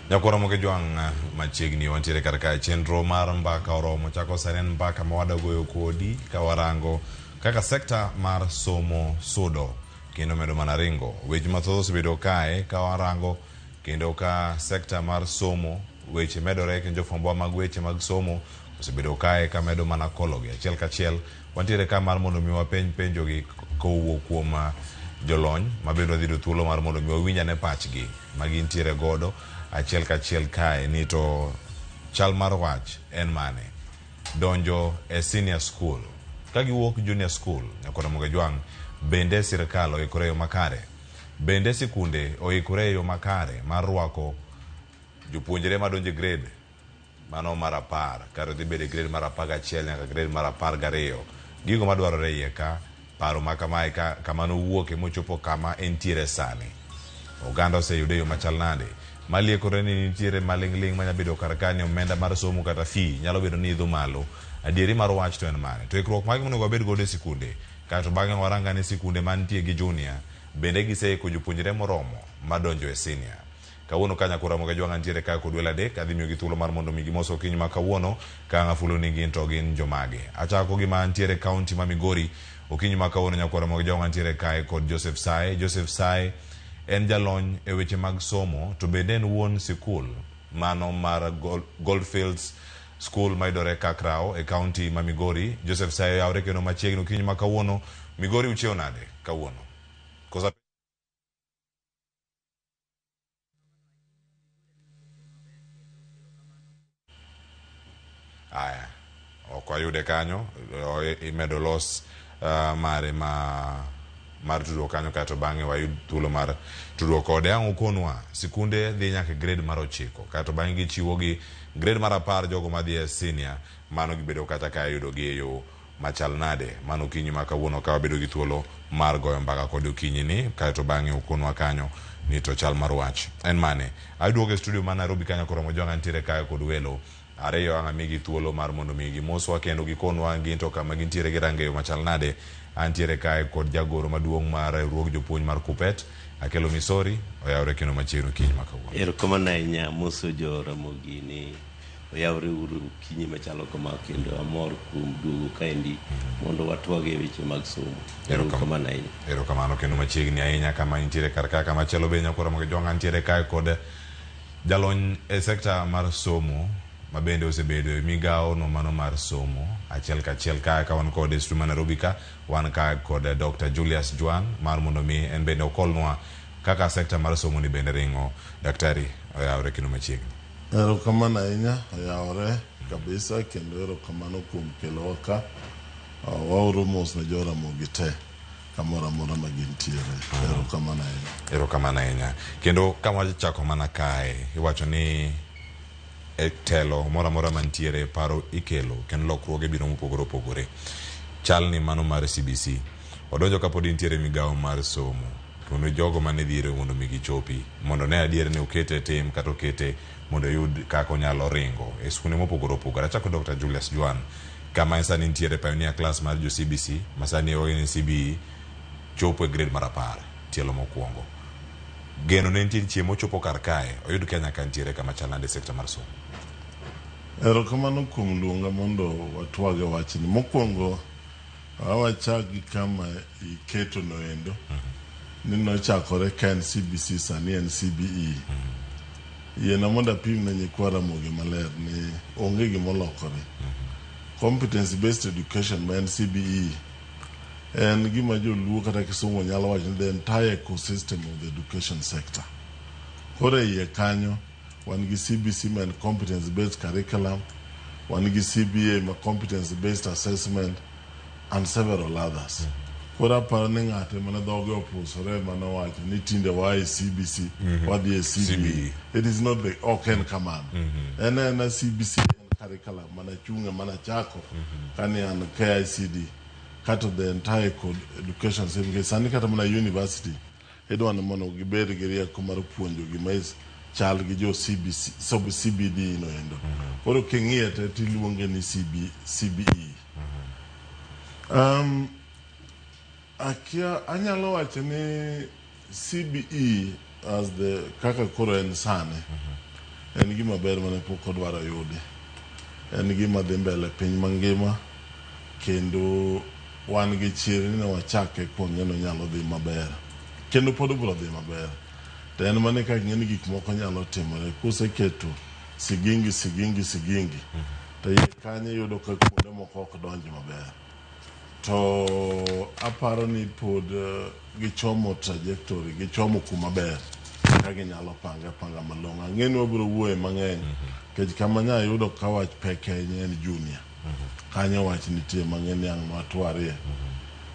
Ramogi Jwan machiegni wantiere karka chenro mar mbaka oromo chako saren mbaka mawada goyo kodi kawarango kaka sekta mar somo sudo kendo medo mana ringo weche mathoth osebedo kae kawarango kendo ka sekta mar somo weche medore kendo jofwambo mag weche mag somo osebedo kae ka medo mana kologi achiel kachiel wantiere ka mar mondo mi wapenj penjogi kowuok kuom jolony mabendo dhido thuolo mar mondo mi wawinja ne pachgi magintiere godo achiel kachiel kae ni to chal mar wach en mane donjo e senior school kagiwuok junior school Ramogi Jwan bende sirkal oikore yo makare bende sikunde oikore yo makare mar rwako jopuonjre madonjo grade mano mar 10 kar dhi bedo grade mar 11 nyaka grade mar 12 gigo madwarore iye ka paro makamae kamano wuoke mochopo kama entiere sani oganda oseyude yo machal nade maliekore ni nitiere malingling manya bedo karkani omenda mar somo kata fee nyalo bedo ni idho malo adieri mar wach to en mane to ikruok magi monego bed godo e sikunde kato bang'e waranga ni sikunde mantie gi junior bende giseiko jopuonjre moromo madonjo e senior kawuono kanya Ramogi Jwan ntiere ka kod welo adek adhi miyo gi thuolo mar mondo mi gimoso kiny ma kawuono ka ngafulo ni gin to gin jomage achako gi ma ntiere county ma Migori okinyi ma kawuono Ramogi Jwan ntiere kae kod Joseph Saye en jalony e weche mag somo to bende en wuon sikul mano mar Goldfields Skul maidore Kakrao e county ma Migori Joseph Saye yawre kendo machiegni okinyi ma kawuono Migori ucheo nade kawuono kosa aya okwayude kanyo imedo los mare mar tudruok kanyo kato bang'e wayud thuolo mar tudruok kode ang' ukonwa sikunde dhi nyaka grade mar 9 kato bang'e gichiwo gi grade mar 10 jogo madhi e senior mano gibedo kata ka yudo gi e yo machal nade mano kinyi ma kawuono ka wabedo gi thuolo mar goyo mbaka kod okinyi ni kato bang'e ukonwa kanyo ni to chal mar wach en mane aduogo e studio ma Nairobi kanyo Ramogi Jwan ntiere kae kod welo ariyo ang' amigi thuolo mar mondo mi gimoswa kendo gikonwa ginto kama gintiere gi rangeyo machal nade antiere kae kod jagoro maduong' mar riwruog jopuonj mar Kupet Akello Misori oyawre kendo machiegni kinyi ma kawuono erokamano ahinya moso jo Ramogi ni oyawre uru kinyi machalo kama kendo amor kuom duogo kaendi mondo watwage weche mag somo erokamano ahinya erokamano kendo machiegni ahinya kama intiere karka kama chelo be Ramogi Jwan ntiere kae kod jalony e sekta mar somo mabende osebedo e migawo no mano mar somo achiel kachiel ka wan kod studio ma Nairobi ka wan ka kod Dr.Julius Jwan mar mondo mi en bende okolnwa kaka sekta mar somo ni bende ringo daktari oyawre kendo machiegni erokamano ahinya oyawre kabisa kendo erokamano kuom kelowa ka waoro mos ne jo Ramogi te kamoro amora ma gintiere erokamano ahinya kendo kama wachako mana kae iwacho ni e telo mora mora mantiere paro ikelo kendo lokruoge biro mopogore opogore chal ni mano mar CBC odonjo kapod intiere migawo mar somo kendo jogo mane dhire mondo mi gichopi mondo ne adier ne okete tim kata okete mondo yud kako nyalo ringo e skunde mopogore opogore achako Dr.Julius Jwan kama sani intiere pioneer class mar jo CBC masani oyini CBE chopo e grade mar 10 tielo mokwongo geno ne ntiere chiemo chopo kar kae oyud Kenya ka ntiere kama chal nade sekta mar somo erokamano kuom luonga mondo watwage wachni mokwongo awachagi kama iketo noendo ni nochakore ka en CBC sani en CBE yiena mondo apim ne nyikwa Ramogi maler ni onge gimolokore competence based education ma en CBE en gima joluo kata kisungu nyalo wacho ni the entire ecosystem of the education sector kore iye kanyo wan gi CBC man competence based curriculum wan gi CBA ma competence based assessment and several others kora par ni ng'ate mana dhoge opusore mana wacho ni tinde wa e CBC wadhi e CBE it is not the oken command en CBC curriculum mana chunga mana chako kani an KICD kata the entire education system sani kata mana university edwan mono gibed gi rieko mar puonjo gi mais chal gi jo CBC sub CBD no endo koro king'iye te tiluonge ni CBE akia anyalo wacho ni CBE as the kaka koro en sane en gima ber mane pok odwaro yudi, en gima dhi mbele piny mangima, kendo wan gi chir ni wachake kuom no nyalo dhi maber, kendo pod biro dhi maber. To en mane ka ng'eni gik moko nyalo timore kuseketo sigingi to iye kanyo yudo ka kuonde moko ok donji maber. To aparo ni pod gichomo trajectory, gichomo kuma ber ka ginyalo panga malong'o. Ang'eni wabiro wuoye mang'eny, kech kama nya yudo ka wach pek en junior, kanyo wach nitie mang'eny yang matwarie.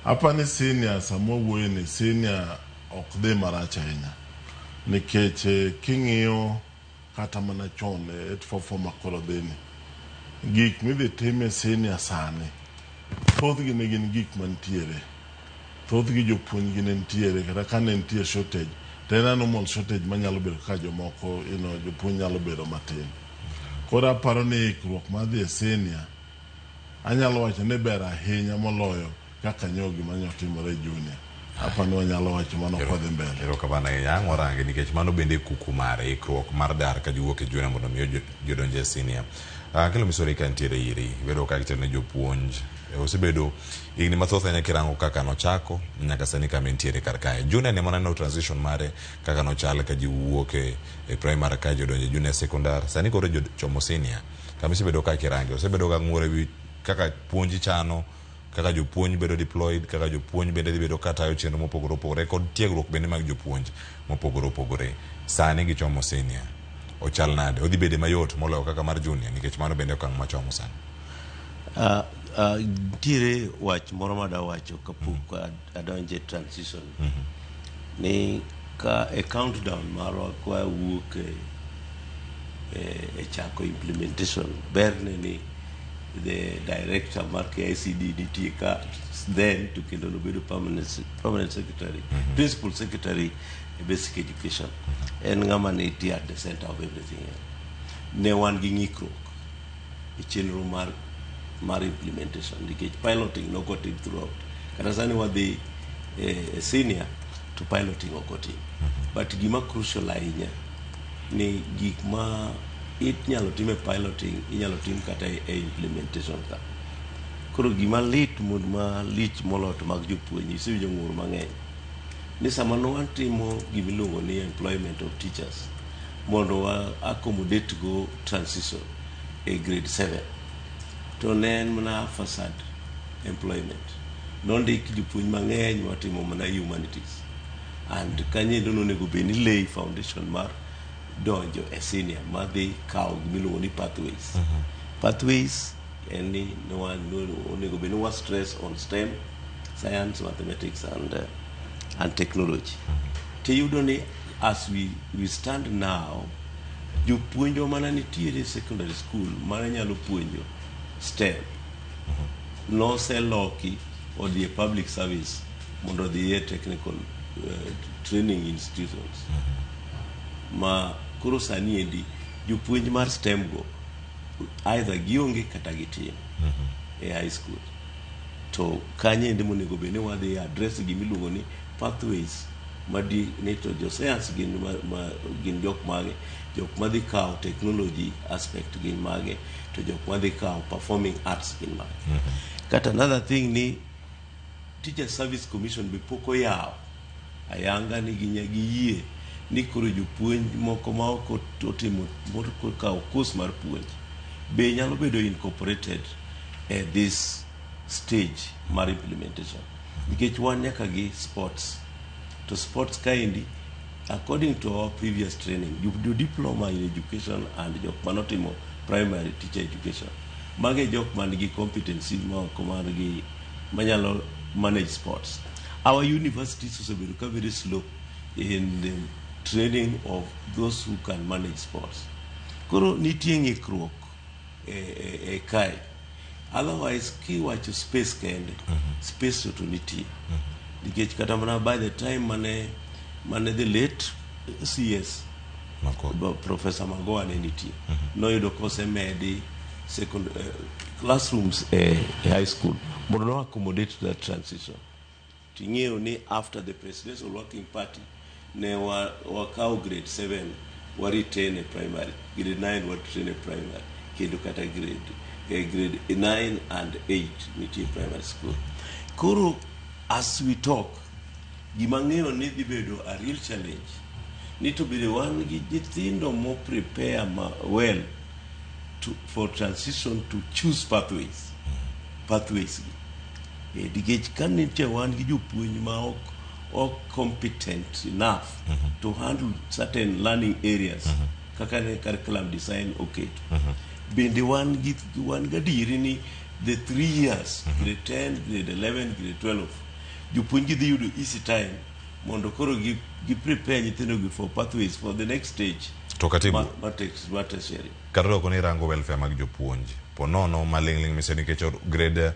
Apani senior samo wuoye ni senior ok dhi marach ahinya, nikech king'iyo kata mana chon 844 makoro dhini, gik midhi time senior sani thothgi ne gin gik mantiere, thothgi jopuonj gi ne ntiere, kata ka ne ntie shortage to en normal shortage manyalo bedo ka jomoko jopuonj nyalo bedo matin. Koro aparo ni ikruok mar dhi e senior anyalo wacho ni ber ahinya moloyo kaka nyogi manyotimore junior. Apani wanyalo wacho mano kodhi mbele. Erokamano ahinya warange nikech mano bende kuku mare ikruok mar dar ka jowuok e junior mondo miyo jodonje e senior. Akello Misori ka ntiere iri bedo ka kiterne jopuonj osebedo higni mathoth ahinya kirango kaka nochako nyaka sani kama ntiere kar kae. Junior ne monano transition mare kaka nochal ka jiwuok e primary ka jodonje junior secondary, sani koro jochomo senior kama isebedo ka kirange osebedo ka ng'ure wi kaka puonji chano, kaka jopuonj bedo deployed, kaka jopuonj bende bedo katayo chenro mopogore opogore kod tiegruok bende mag jopuonj mopogore opogore. Sani gichomo senior ochal nade, odhi bede mayot moloyo kaka mar junior nikech mano bende okang' machomo sani. Tire wach moro mada wacho kapok adonje transition ni ka a countdown marwa kwa wuok e chako implementation berne ni the director mar KICD nitie ka then to kendo nobedo permanent secretary, principal secretary basic education, en ng'ama nitie at the center of everything. Ne wan gi ng'ikruok e chenro mar implementation nikech piloting nokotim throughout, kata sani wadhi senior to piloting okotim, but gima crucial ahinya ni gik ma inyalo time piloting inyalo tim kata e implementation ka. Koro gima lich molot mag jopuonj isewinjo ng'ur mang'eny ni sama nwatimo gimiluongo ni employment of teachers mondo wa accommodate go transition e grade 7 to ne en mana facade employment, nondik jopuonj mang'eny watimo mana humanities, and kanyendo nonego bed ni lay foundation mar donjo e senior madhi kawo gimiluongo ni pathways. Pathways en ni onego bed ni wa stress on STEM, science, mathematics and technology. Tiyudo ni as we stand now, jopuonjo mana nitiere secondary school mana nyalo puonjo STEM noseloki odhi e public service mondo odhi e technical training institutions ma koro sani endi jopuonj mar STEM go either gionge kata gitin e high school. To kanye endi monego bed ni wadhi address gimiluongo ni pathways madi ne to jo science gin jok mage, jok madhi kawo technology aspect gin mage, to jok madhi kawo performing arts gin mage. Kata another thing ni Teacher Service Commission be poko yawo ayanga ni giyie ni koro jopuonj moko ma ok otimo kawo course mar puonj be nyalo bedo incorporated at this stage mar implementation, nikech wan nyaka gi sports, to sports kaindi according to our previous training you do diploma in education and jok manotimo primary teacher education mage jok man gi competency manyalo manage sports. Our universities osebedo ka very slow in the training of those who can manage sports. Koro nitie ng'ikruok e kai, otherwise kiwacho space kende space to nitie nikech kata mana by the time mane the late CS Professor Magoa ne nitie noyudo kosemedi second classrooms high school mondo no accommodate that transition. Ting'eyo ni after the presidential working party ne wakawo grade 7 retain a primary, grade 9 retain a primary, kendo kata grade 9 and 8 nitie primary school. Koro as we talk, gimang'eyo ni dhi bedo a real challenge. Need to be the one gi nyithindo mo prepare well for transition to choose pathways. Digech kan nitie wan gi jopuonj ma ok competent enough to handle certain learning areas kaka ne curriculum design oketo. Bende wan gadieri ni the 3 years, grade 10, grade 11, grade 12, jopuonj gi dhi yudo easy time mondo koro gi prepare nyithindo gi for pathways for the next stage. To katibu tertiary. Karro koni rango welfare mag jopuonj. Ponono malingling miseni kecho grade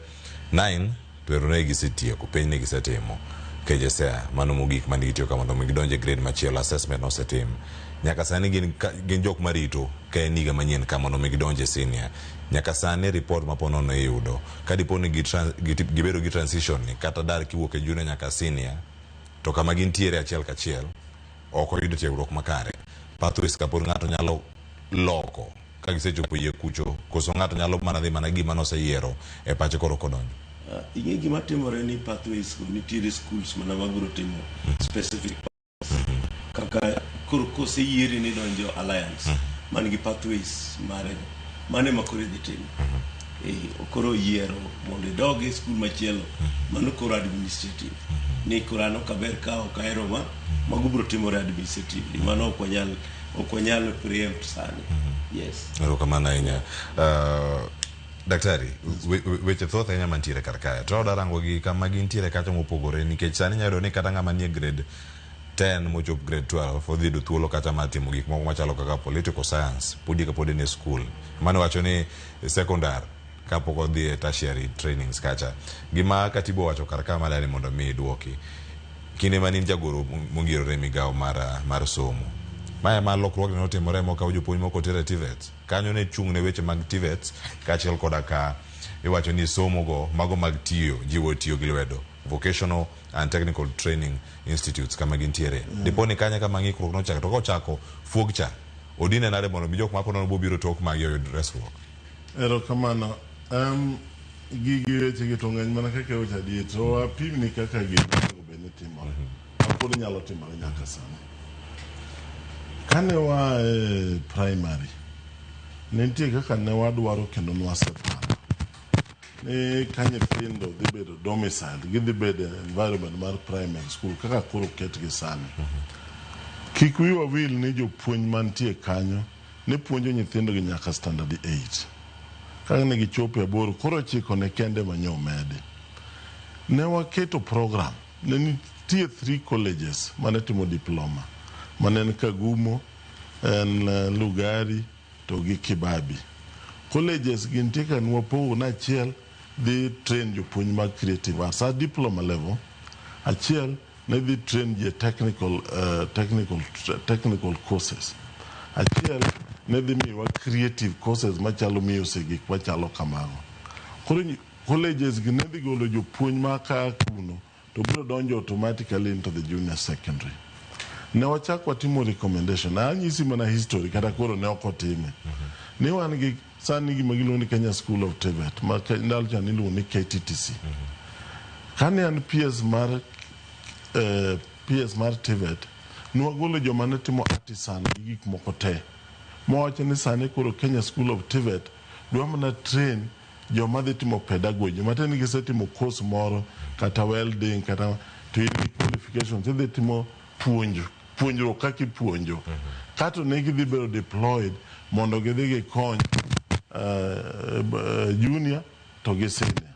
9 to erone gisetie ko penj ne gisetimo. Kejesea mano mogik mani itiyo kama ndo migidonje grade machielo assessment no setim. Nyaka sani gin jok marito ka niga manyien kama ndo migidonje senior. Nyaka sani report maponono yudo. Kadiponi gibedo gi transition ni kata dar kiwuok e junior nyaka senior. To kama gintiere achiel kachiel oko yudo tiegruok makare. Pathways kapod ng'ato nyalo loko ka gisechopo yie kucho koso ng'ato nyalo mana dhi mana gima noseyiero e pache koro kodonjo. Ing'e gima timore ni pathways nitiere schools mana mabiro timo specific kaka koro koseyieri ni donjo alliance man gi pathways mane makoro dhi timo. Koro yiero mondo idoge school machielo mano koro administrative ni korano kaber ka okaero mago biro timore administratively mano ok wanyal preempt sani. Yes. Kamana ahinya. Daktari, weche thoth ahinya mantiere kar kae. To darango gi kama gintiere kacha mopogore nikech sani nyalo ni kata ng'ama nie grade 10 mochop grade 12 odhi do thuolo kata matimo gik moko machalo kaka political science pudi kapodi ne school. Mano wacho ni secondary kapok odhi e tertiary trainings kacha. Gima katibu wacho kar kae madani mondo mi duoki. Kine manin jagoro mongirore migao mar somo. Maya lokruok ne otimore mokawo jopuonj moko tere TVET. Kanyo ne chung ne weche mag TVET kaachiel koda ka iwacho ni somo go mago mag jiwo tiyo gi lwedo. Vocational and Technical Training Institutes kama gintiere. Diponi kanya kama ng'ikruok nochako to kochako fuogcha. Odine nade mondo mi jok mapono biro tok mag yod resruok. Erokamano. Gigi weche gi to ng'eny mana kaka weche adier to apim ni kaka gino bende timore. Pod nyalo timore nyaka sani. Kane wa primary nitie kaka ne wadwaro kendo nwaseparo ni ka nyithindo dhi bedo domicile gidhi bedo environment mar primary school kaka koro ketgi sani. Kik wiwa wil ni jopuonj mantie kanyo ne puonjo nyithindo gi nyaka standard 8. Kaka ne gichopo e boro koro chiko ne kende manyo mede. Ne waketo program ne nitie 3 colleges mane timo diploma. Manen Kagumo, en Lugari, to gi Kibabi. Colleges gintie ka nwapogo na achiel dhi train jopuonj mag creative arts at diploma level. Achiel ne dhi train je technical courses. Achiel ne dhi miwa creative courses machalo music gik machalo kamago. Koro colleges gi ne dhi golo jopuonj maka kuno to biro donjo automatically into the junior secondary. Ne wachak watimo recommendation. Anyisi mana history kata koro ne okotime. Ne wan gi sani gima giluongo ni Kenya School of TVET ma ndalo cha niluongo ni KTTC. Kane an PS mar TVET nwagolo joma ne timo artisan gi gik moko te. Mwawacho ni sani koro Kenya School of TVET dwa mana train joma dhi timo pedagogy mateni gisetimo course moro kata welding kata to in qualifications dhi timo puonjruok kaka ipuonjo. Kato ne gidhi bedo deployed mondo gidhi gikony junior to gi senior.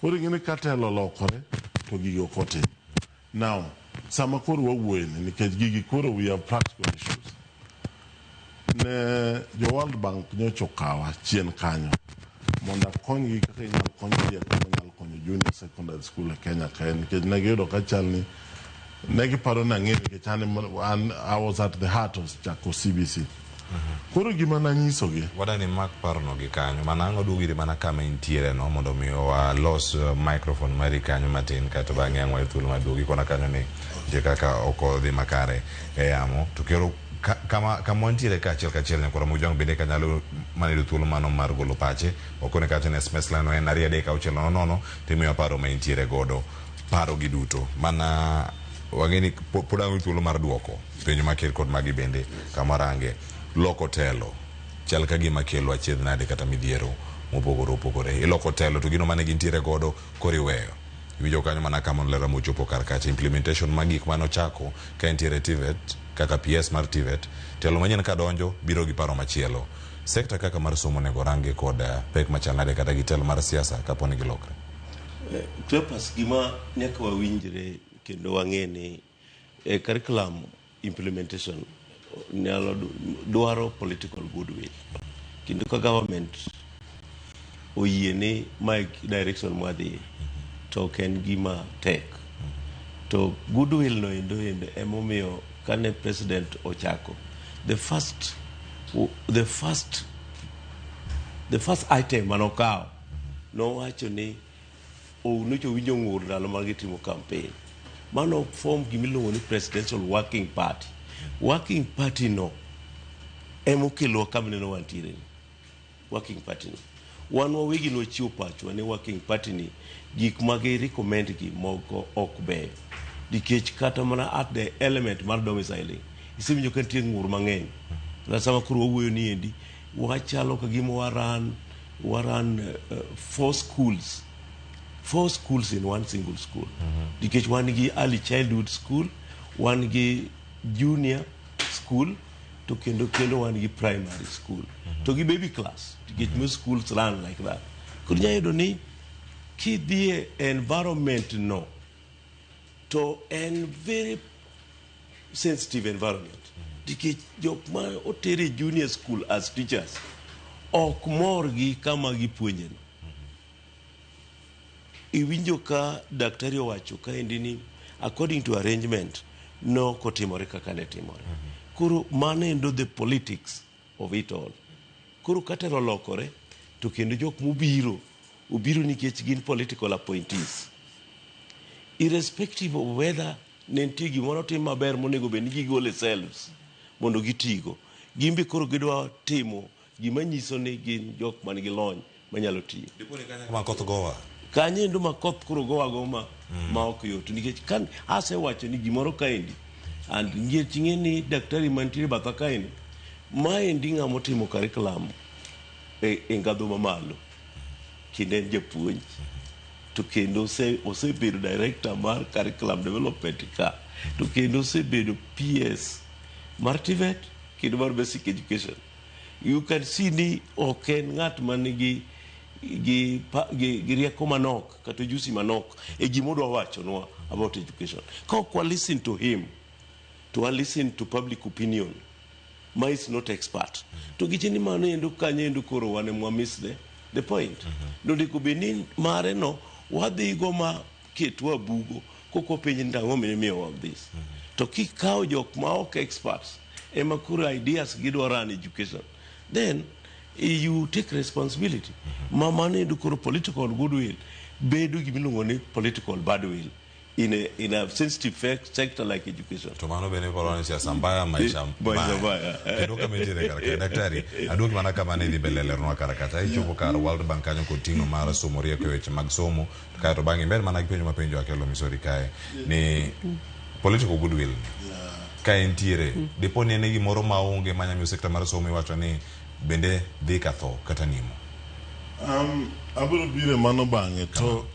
Koro gini katelo lokore to gigi okotim. Now, sama koro wawuoyeni nikech gigi koro we have practical issues. Ne jo World Bank nyocha okawa chien kanyo mondo akonygi kaka inyalo kony ji kama nyalo konyo junior secondary school e Kenya kae nikech ne giyudo ka chal ni ne giparo na ng'e nikech I was at the heart of chako CBC. Koro gima nanyisogi wadani mak parno gi kanyo manang'o dugiri mana kama intiere no mondo mi los microphone mari kanyo matin kato bang'e ang'wa thuolo maduogi kona kanyo ni je kaka oko dhi makare e yamo to kama wantiere kachiel nyakora mujang bende kanyalo manayudo thuolo mano mar golo pache okone kacha ne SMS line en 2:600 timiyo paro ma intiere godo paro gi duto mana wangeni podang thuolo mar duoko penjo makel kod magi bende kamarange loko telo chal ka gima kelo achiedh nade kata midhiero mopogore iloko telo to gino mane gintiere godo koriweyo iwinjo kanyo mana kama lera mochopo kar kacha implementation magik mano chako ka entiere TVET kaka PS mar TVET telo manyien ka donjo biro gi paro machielo sekta kaka mar somo nego range kod pek machal nade kata gi telo mar siasa kaponi gilokre Klepas gima nyaka wawinjre kendo wang'eni curriculum implementation nyalo dwaro political goodwill kendo ka government oyiene my direction mwadhi to ken gima tek to goodwill no endo emomiyo kane president ochako the first item manokawo nowacho ni nocho winjo ng'ur ndalo magitimo campaign mano form gimiluongo ni presidential working party no emokelo kamneno wantiere working party no wan wawegi nochiwo pachwa ni working party ni gik magi recommend gi moko ok beyo nikech kata mana at the element mar domiciling isewinjo ka nitie ng'ur mang'eny na sama koro wawuoyo ni endi wachalo ka gima waran 4 schools in one single school nikech wan gi early childhood school wan gi junior school to kendo wan gi primary school to gi baby class nikech most schools run like that koro nyayudo ni kidhie environment no to en very sensitive environment nikech jok ma otere junior school as teachers ok mor gi kama gipuonje no iwinjo ka daktari owacho ka endi ni according to arrangement no kotimore kaka ne timore koro mano endo the politics of it all koro katero lokore to kendo jok obiro nikech gin political appointees irrespective of whether ne nitie gimoro tim maber monego bed ni gigole selves mondo gitigo gimbe koro gidwa timo gima nyiso ni gin jok man gi lony manyalo tiyo kanye ndo makoth kuro gowago ma ok yot nikech kan asewacho ni gimoro kaendi and ng'e ni daktari mantiere batha kaendi maendi ng'ama otimo curriculum e ngadho mamalo kendo en japuonj to kendo osebedo director mar curriculum development ka to kendo osebedo PS mar TVET kendo mar basic education you can see ni ok en ng'at manigi gi rieko manok kata jusi manok e gimodwa wachonwa about education ka ok listen to him to listen to public opinion ma is not expert to gicheni mano endo kanye endo koro wane miss the point ndiko benin mare no wadhi go ma ketwa bugo koko penj ndango miyo of this to kikawo jok ma ok experts ema kuro ideas gidwa run education then you take responsibility mano endo koro political goodwill bedo gimiluongo ni political badwill in a sensitive sector like education. Tumano bene poloni siasa mbaya maisha mbaya. Kendo kama ndire karaka daktari aduki mana kama ne dibelele rno karakata ichopo kar World Bank kanyo kontingo mara somoria kwa weche mag somo kae to bangi mbele mana kipenjo mapenjo Akello Misori kae ni political goodwill. Kae entiere deponi ene gimoro maonge manyamiyo sekta mar somo iwacho ni bende dhi katho kata nimo. Abro bire mano bange to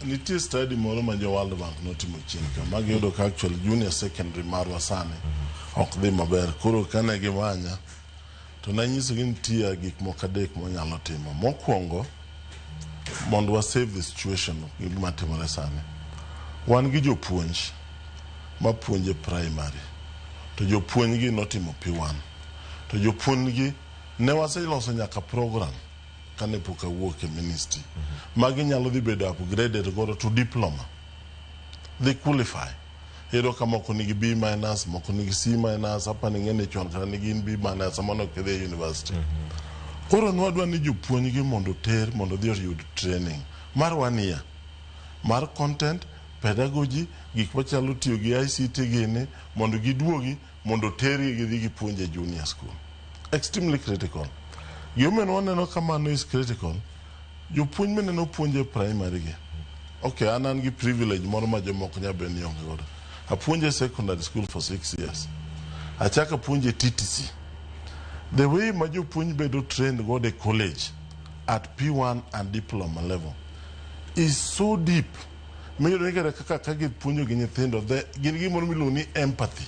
nitie study moro ma jo World Bank notimo chien ka magi yudo ka actual junior secondary marwa sane ok dhi maber koro kane gimanya to nanyiso gi nitie gik moko adek monyalo timo mokwongo mondo wa save the situation gima timore sane wan gi jopuonj ma puonje primary to jopuonj gi notimo P1 to jopuonj gi ne waseloso nyaka program kane poka wuok e ministry magi nyalo dhi bedo upgraded go to diploma they qualify ero kama moko nigi B-, moko nigi C-, hapa ningene chon kana nigi B- samano kedhe university koro nwadwa ni jopuonj gi mondo ter mondo dhi yud training mar 1 year mar content pedagogy gik machalo tiyo gi ICT gene mondo giduogi mondo teri gi puonje junior school. Extremely critical. Human one no kamano is critical. You puonj mene no puonje primary gi. Okay, anan gi privilege moro ma jomok nya ben yong godo. Apuonje secondary school for 6 years. Achaka puonje TTC. The way ma jo puonj bedo trained go the college at P1 and diploma level is so deep. Miyo nikare kaka puonjo gi nyithindo gin gimoro miluongo ni empathy.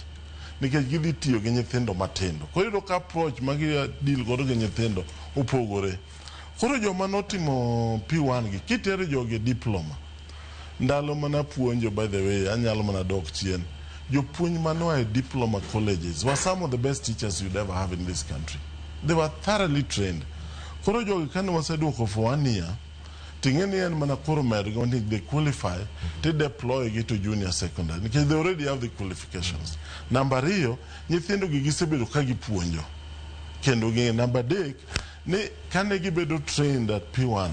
Nikech gidhi tiyo gi nyithindo matindo. Koro ka approach ma deal godo gi nyithindo opogore. Koro joma notimo P1 gi kitero jogi diploma. Ndalo mana puonjo, by the way, anyalo mana dok chien. Jopuonj manoa diploma colleges were some of the best teachers you'd ever have in this country. They were thoroughly trained. Koro jogi kane waseduoko for 1 year, tingeni en mana koro mergo ni they qualify to deploy to junior secondary because they already have the qualifications. Number 2, nyithindo gi gisebedo ka gipuonjo. Kendo gi number 3, ni kane gibedo trained at P1,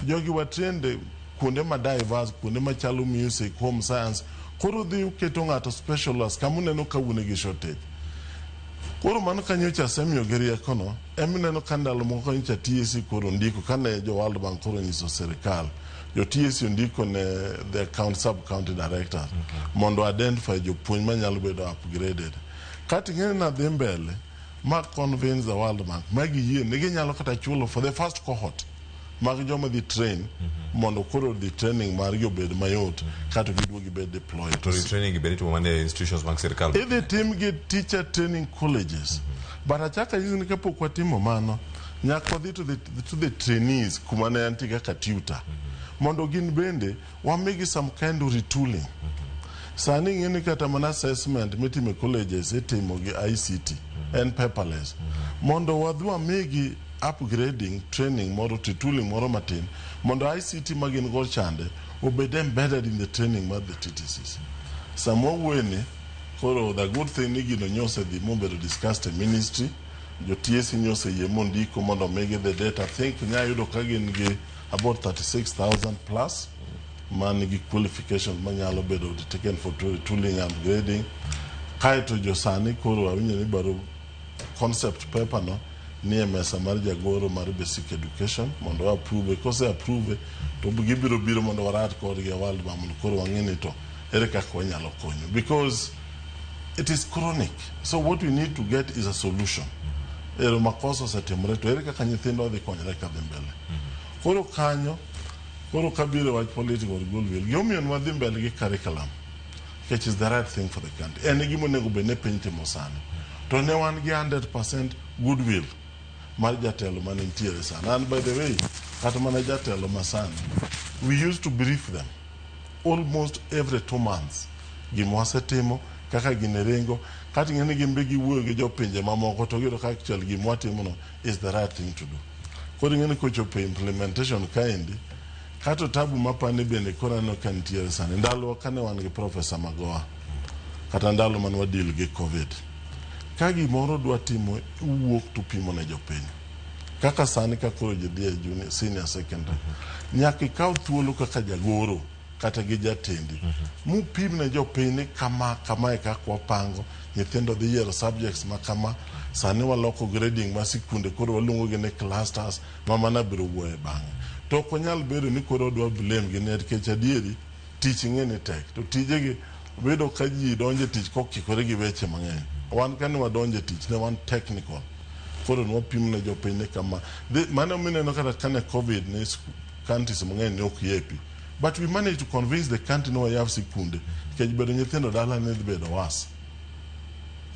jogi were trained kuonde ma diverse, kuonde machalo music, home science. Koro dhi uketo ng'ato specialist kamuneno ka une gi shortage. Koro mano kanyocha semio geria kono, emineno kandalo moko ncha TSC koro ndiko kane jo World Bank koro nyiso serikal. Jo TSC ndiko ne the sub-county director mondo identify jo puonj manyalo bedo upgraded. Kati ngene na dhi mbele, ma convince the World Bank, magi yie, nigi nyalo kata chulo for the first cohort. Mag joma dhi train, mondo koro the training mar jo bed mayot, kata giduogi bed deployed. To training bed to one institutions mag serikal. If the team get teacher training colleges, but achaka hizi kapok watimo mano, nyaka dhi to the trainees kumane antiga ka tutor. Mondo gin bende wamegi some kind of retooling. Sani ngeni kata mana assessment mitime colleges itimo gi ICT and paperless. Mondo wadhwa megi upgrading training moro retooling moro matin mondo ICT magin go chande obed embedded in the training of the TTCs. Samo weni koro the good thing ni gino nyose di mombe to discuss the ministry jo TSC nyose ye mondiko mondo mege the data. I think nyayudo kagin gi about 36,000 plus man gi qualifications manyalo bedo taken for tooling and grading. Kaito jo sani koro awinyo ni baro concept paper no near mesa mar jagoro mar basic education mondo approve because approve to gibiro biro mondo warat kod gi World Bank mondo koro wang'eni to ere kaka wanyalo konyo because it is chronic. So what we need to get is a solution. Ero makosa setemre to ere kaka nyithindo dhi konyre ka dhi mbele. Koro kanyo koro kabiro wach political goodwill yomion wadhi mbele gi curriculum which is the right thing for the country. En gimo nego bene piny timo sani. To ne wan gi 100% goodwill mar jatelo manentiere sana. And by the way, kata mana jatelo masani, we used to brief them almost every 2 months. Gimwasetimo, kaka ginerengo, kati ngene gimbe giwuoyo gi jopinje mamoko to giro kaka chal gimwatimo no is the right thing to do. Kodi ngene kochopo implementation kaendi, kato tabu mapane bende kora no kantiere sana. Ndalo kane wan gi Professor Magoa, kata ndalo man wadil gi COVID. Kagi moro dwa timo wuok to pimo ne jopiny. Kaka sani ka koro jidhi junior senior secondary. Nyaka ikaw thuolo kaka jagoro kata gi jatendi. Mu pim ne jopiny kama e kaka wapango. Nyithindo dhi yiero subjects ma kama. Sani waloko grading ma sikunde koro waluongo gi ne clusters ma mana biro wuoye bang'e. To ok onyal bedo ni koro dwa blame gi ne nikech adieri tich ng'eni tek. To tijegi bedo ka ji donje tich kokikore gi weche mang'eny. Wan kane wadonje tich ne wan technical. Koro nwapim ne jopiny ne kama. Mano mineno kata kane COVID ne countries mang'eny ne ok yepi. But we managed to convince the country no wayaf sikunde. Nikech bedo nyithindo dala ne dhi bedo was.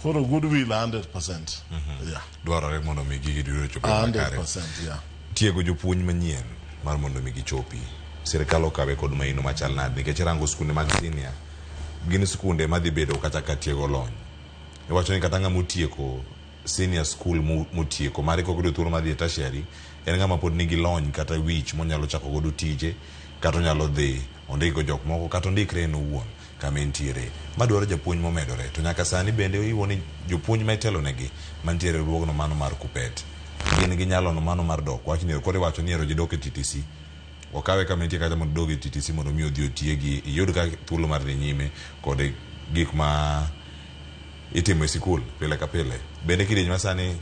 Koro goodwill 100%. Yeah. Dwarore mondo mi gigi duto chopi makare. 100%, yeah. Tiego jopuonj manyien mar mondo mi gichopi. Serikal okawe kod maino machal nade nikech rango skunde mag Sinia. Gin skunde madhi bedo kata ka tiego lony. Iwacho ni kata ng'ama otieko senior school motieko mare kok do thuolo madhi e tertiary en ng'ama pod nigi lony kata wich monyalo chako godo tije kata onyalo dhi ondiko jok moko kata ondikre en owuon kama entiere madwaro japuonj momedore. To nyaka sani bende iwoni jopuonj ma itelo negi mantiere ruogno mano mar Kupet gin gi nyalo no mano mar dok. Wach ni kore wacho ni ero jidok e TTC okawe kama entie kata mondo dog e TTC mondo mi odhi otiegi iyud ka thuolo mar dhi nyime kod gik ma itimo e sikul pile ka pile. Bende kidieny masani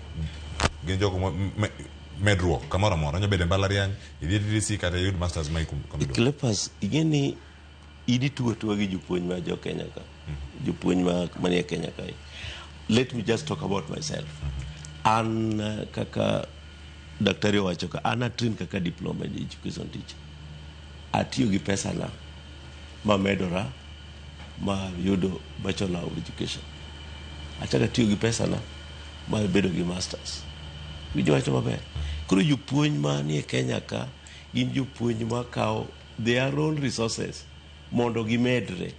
gin jogo medruok kamoro amora onyo bede mbalariany idhi TDC kata yud masters ma ikomidwa. Klepas igeni idi tuwa gi jopuonj ma jo Kenya ka. Jopuonj ma manie Kenya ka. Let me just talk about myself. An kaka daktari wacho ka ana train kaka diploma in education teacher. Atiyo gi pesa na ma medora ma yudo bachelor of education. Achaka tiyo gi pesa na ma bedo gi masters. Wijo wacho maber. Koro jopuonj ma nie Kenya ka gin jopuonj ma kao their own resources mondo gimedre.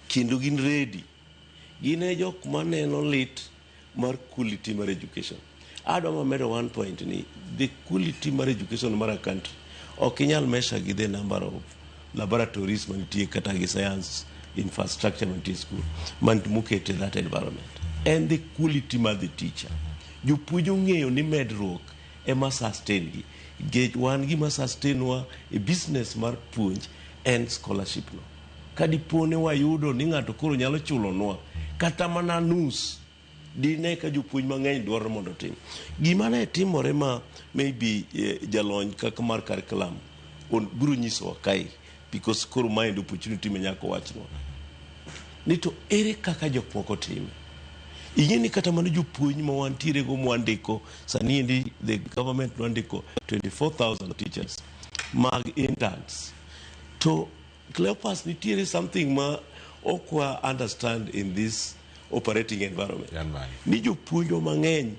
Kendo gin ready. Gin e jok maneno lit mar quality mar education. Adwa medo one point ni the quality mar education mar a country. Okinyal measure gi the number of laboratories manitie kata gi science infrastructure manitie school man mukete that environment. And the quality mar the teacher. Jopuonj ong'eyo ni medruok ema sustain gi. Gate wan gima sustain wa a business mar puonj and scholarship no. Kadipone wayudo ni ng'ato koro nyalo chulo nwa kata mana nus dine ka jopuonj mang'eny dwaro mondo tim. Gima ne timore ma maybe jalony kaka mar curriculum on biro nyiso kai because koro mind opportunity menyako wachno. Ni to ere kaka jok moko time. Ingeni kata mano jopuonj ma wantiere go mwandiko sani endi the government mwandiko 24,000 teachers mag interns. To Cleopas nitiere something ma okwa understand in this operating environment. Ni jopuonj mang'eny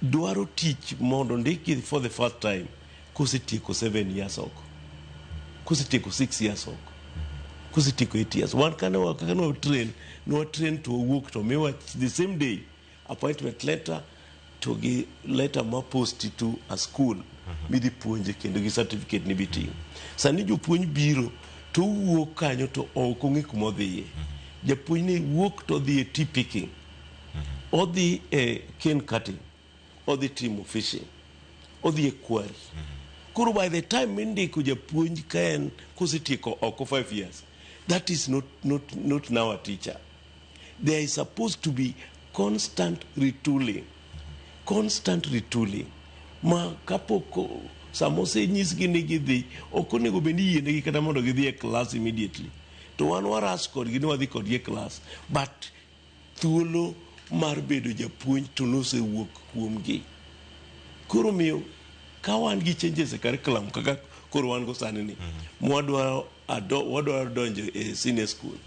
dwaro tich mondo ndiki for the first time kosetieko 7 years oko. Kosetieko 6 years oko. Kosetieko 8 years. One kind of train to work to me the same day appointment letter to gi letter ma post to a school midi puonje kendo gi certificate ni biti. Sani jopuonj biro to wuok kanyo to ok ong'e kuma odhiye. Japuonj ni wuok to dhi tea picking. Odhi cane cutting. Odhi timo fishing. Odhi quarry. Kuro by the time indiko japuonj kaen kosetieko oko 5 years. That is not now a teacher. There is supposed to be constant retooling. Constant retooling. Ma kapoko samose nyis gini gidhi okonego bendi yiene gi kata mondo gidhi e class immediately. To wan waras kod gini wadhi kod ye class. But thuolo mar bedo japuonj to nosewuok kuom gi. Koro miyo ka wan gi changes e curriculum kaka koro wan go sani ni mwadwa donjo e senior school.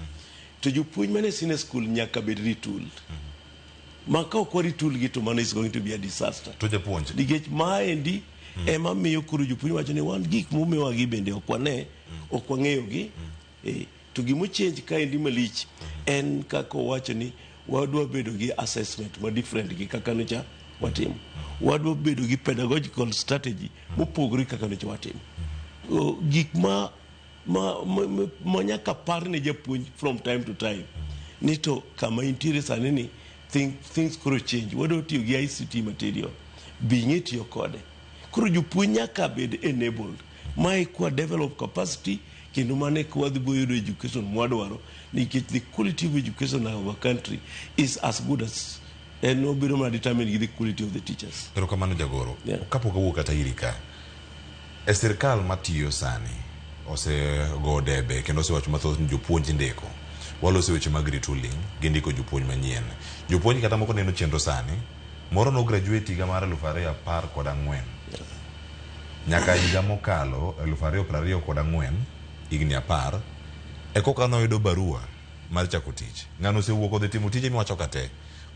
To jopuonj mane senior school nyaka bed retooled. Maka ok retool gi to mano is going to be a disaster. To japuonj. Nikech maendi ema miyo koro jopuonj wacho ni wan gik momiwa gi bende ok wang'eyo gi. To gimo change kaendi malich en kaka wacho ni wadwa bedo gi assessment ma different gi kaka nocha watimo. Wadwa bedo gi pedagogical strategy mopogore kaka nocha watimo. Gik ma nyaka par ne japuonj from time to time. Ni to kama intiere sani ni things koro change. Wadwa tiyo gi ICT material. Bing'e tiyo kode. Koro jopuonj nyaka bed enabled. Mae kwa develop capacity kendo mane kwa dhibo yudo education mwadwaro. Nikech the quality of education of our country is as good as and no biro ma determine the quality of the teachers. Pero kamano jagoro. Kapok awuok kata irika. E sirkal matiyo sani ose go debe kendo osewacho mathoth ni jopuonj ndiko. Walose weche mag retooling gindiko jopuonj manyien. Jopuonj kata moko neno chenro sani moro no graduate higa mar 2014. Nyaka higa mokalo 2024 higni 10 ekoka noyudo barua mar chako tich. Ng'ano osewuok odhi timo tije miwacho kate.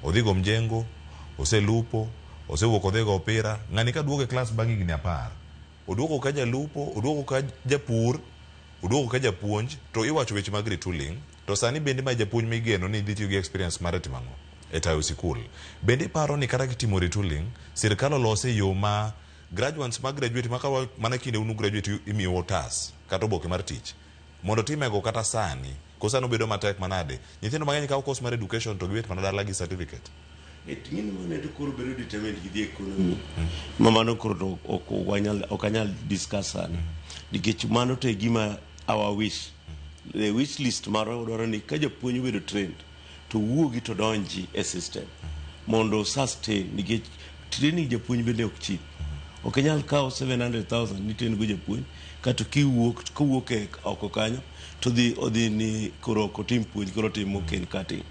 Odhi go mjengo, oselupo, osewuok odhi go opira. Ng'ani ka duogo e klas bang' higni 10. Oduogo ka jalupo, oduogo ka japur, oduogo ka japuonj, to iwacho weche mag retooling. To sani bende ma japuonj migeno ni dhi tiyo gi experience mar timango e tayo sikul. Bende paro ni kata kitimo retooling, sirkal olose yo ma graduates mag graduate maka mana kinde unu graduate imiyo otas kata oboke mar tich. Mondo timego kata sani, kosa no bedo matek manade. Nyithindo mang'eny kawo course mar education to giwet mana dala gi certificate. Ng'ino mane to koro bedo determined gi the economy. Mano koro ok anyal discuss sani. Nikech mano to gima our wish. The wish list maro dwaro ni ka japuonj bedo trained to wuogi to donji e system mondo sustain nikech training japuonj bende ok cheap. Ok nyal kawo 700,000 ni train go japuonj kato kowuok e oko kanyo to odhi ni koro tim puonj koro timo ken cutting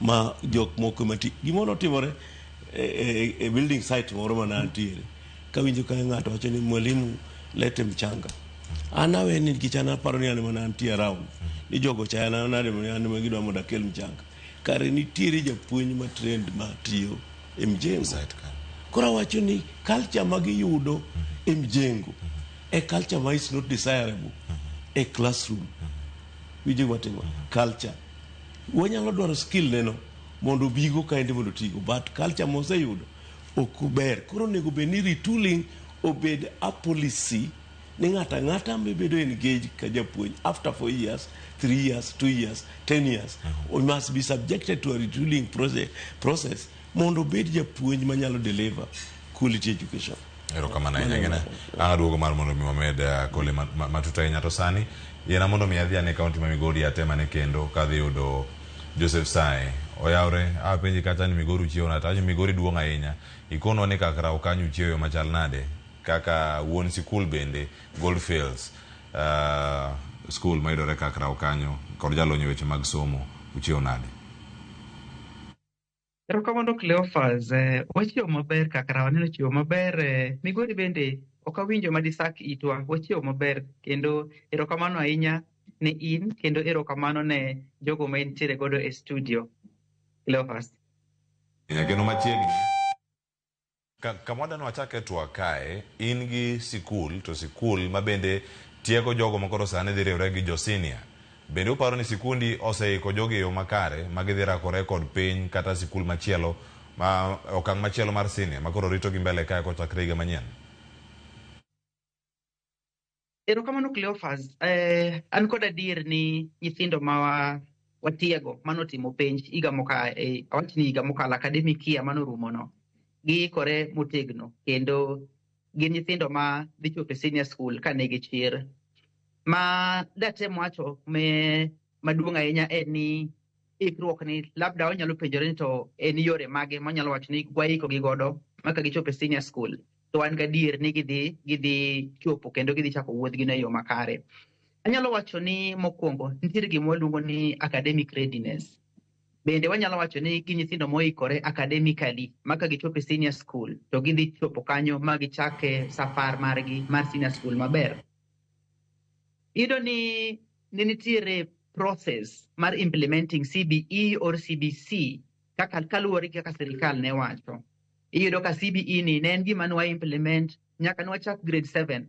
ma jok moko mati gimono timore e building site moro manantiere kawinjo ka ng'ato wacho ni mwalimu lete mchanga anawe ni kichana paro ni ane manantie around ni jogo chana nade mane magidwa mondo akel mchanga kare nitiere japuonj ma trend ma tiyo e mjengo kora wacho ni culture magiyudo e mjengo a culture ma is not desirable a classroom wije watimo culture wanyalo dwaro skill neno mondo bigo kaende mondo tigo but culture moseyudo okuber koro nego be ni retooling obed a policy ni ng'ata bedo engaged ka japuonj after 4 years 3 years 2 years 10 years we must be subjected to a retooling process mondo bed japuonj manyalo deliver quality education. Ero kama na ingene aduogo mar mondo mi wamed kole matuta nyato sani yena mondo mi adhi ane kaunti ma Migori atema ne kendo kadhi yudo Joseph Saye oyawre apenji kata ni Migori chiewo na tajo Migori duong' ahinya ikono ne kakra okanyu chiewo machal nade kaka wuon sikul bende Goldfields school maidore kakra okanyo kod jalonyo weche mag somo uchiewo nade. Erokamano Cleophas, wachiewo maber kakra waneno chiewo maber Migori bende okawinjo madisak itwa wachiewo maber kendo erokamano ahinya ne in kendo erokamano ne jogo ma intiere godo e studio Cleophas. Kendo machiegni kamwadano wachake Twak kae in gi sikul to sikul mabende tiego jogo makoro sane dhi riwre gi jo Sinia bende uparo ni sikundi oseiko jogi yo makare magidhi rakore kod piny kata sikul machielo ma okang' machielo mar Sinia makoro rito gi mbele kae kochakre higa manyien. Erokamano Cleophas, an kod adier ni nyithindo ma watiego manotimo penj higa awachni higa mokalo academic year manorumono giikore motegno kendo gin nyithindo ma dhi chopo e senior school ka nigi chir ma datem wacho maduong' ahinya en ni ikruok ni labda wanyalo penjore ni to en yore mage manyalo wacho ni waikogi godo maka gichopo e senior school to an gadier ni gidhi chopo kendo gidhi chako wuodhgi e yo makare. Anyalo wacho ni mokwongo nitiere gima waluongo ni academic readiness. Bende wanyalo wacho ni gin nyithindo moikore academically maka gichopo e senior school to gidhi chopo kanyo ma gichake safar margi mar senior school maber. Iyudo ni nitiere process mar implementing CBE or CBC kaka kaluwore kaka sirikal ne wacho. Iyudo ka CBE ni ne en gima nwa implement nyaka nwachak grade 7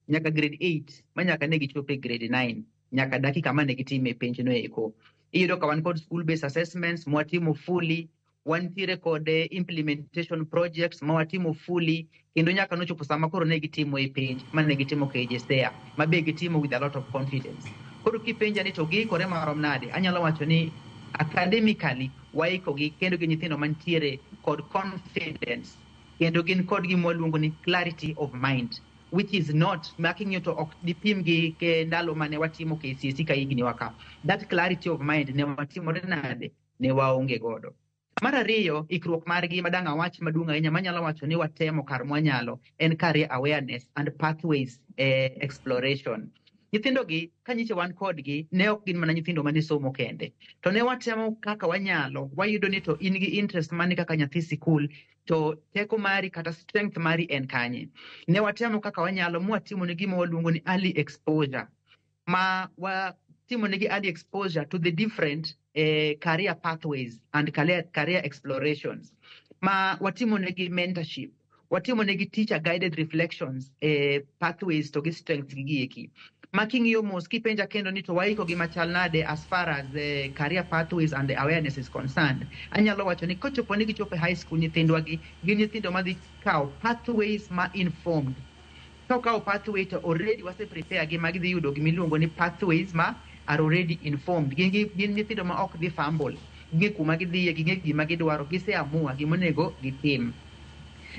nyaka grade 8 ma nyaka ne gichopo e grade 9 nyaka dakika mane gitime penj no eko. Iyudo ka wan kod school based assessments mwatimo fully, wantiere kod implementation projects mwatimo fully kendo nyaka nochopo sama koro ne gitimo e penj mane gitimo KJSEA mabe gitimo with a lot of confidence. Koro kipenja ni to giikore marom nade, anyalo wacho ni academically waikogi kendo gin nyithindo mantiere kod confidence kendo gin kod gima waluongo ni clarity of mind, which is not making you to ok dipim gi ke ndalo mane watimo KCSE ka higni waka. That clarity of mind ne watimore nade ne waonge godo. Mar ariyo, ikruok margi madang' awach maduong' ahinya manyalo wacho ni watemo kar mwanyalo en career awareness and pathways exploration. Nyithindo gi kanyiche wan kodgi ne ok gin mana nyithindo mane somo kende to ne watemo kaka wanyalo wayudo ni to in gi interest mane kaka nyathi sikul to teko mari kata strength mari en kanye. Ne watemo kaka wanyalo mwatimo ne gima waluongo ni early exposure ma watimo ne gi early exposure to the different career pathways and career explorations ma watimo ne gi mentorship, watimo ne gi teacher guided reflections pathways to gi strengths gi eki. Making'iyo mos kipenja kendo ni to waiko gi machal nade as far as career pathways and the awareness is concerned. Anyalo wacho ni kochopo ni gichopo high school nyithindwa gi gin nyithindo madhi kawo pathways ma informed. Kawo pathway to already wase prepare gi magidhi yudo gimiluongo ni pathways ma are already informed. Gin nyithindo ma ok dhi fumble. Ging'e kuma gidhiye, ging'e gima gidwaro, giseamua gimonego gitim.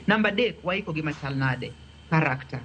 Number 3, waiko gi machal nade? Character.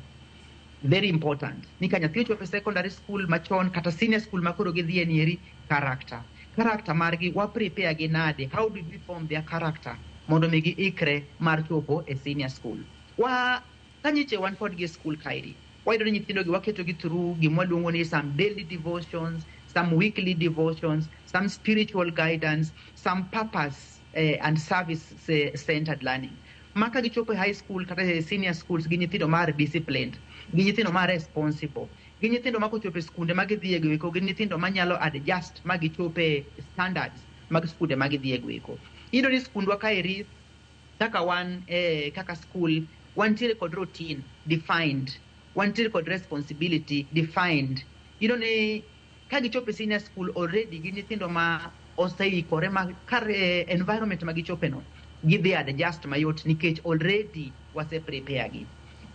Very important. Nika nyathi ochopo secondary school machon kata senior school makoro gidhiye nieri character. character margi wa prepare gi nade, how did we form their character mondo mi gi ikre mar chopo e senior school. Wa kanyiche wan pod gi school kairi wayudo ni nyithindo gi waketo gi through gima luongo ni some daily devotions, some weekly devotions, some spiritual guidance, some purpose and service centered learning. Maka gi chopo high school kata senior schools gi nyithindo mar disciplined, gi nyithindo mar responsible, gi nyithindo ma kochopo skunde ma gidhi e gweko, gi nyithindo ma nyalo adjust ma gichope standards mag skunde ma gidhi e gweko. Iyudo ni skundwa kaeri kaka wan kaka school wantiere kod routine defined, wantiere kod responsibility defined. Iyudo ni ka gichopo senior school already gi nyithindo ma oseikore ma kar environment ma gichope no gidhi adjust mayot nikech already wase prepare gi.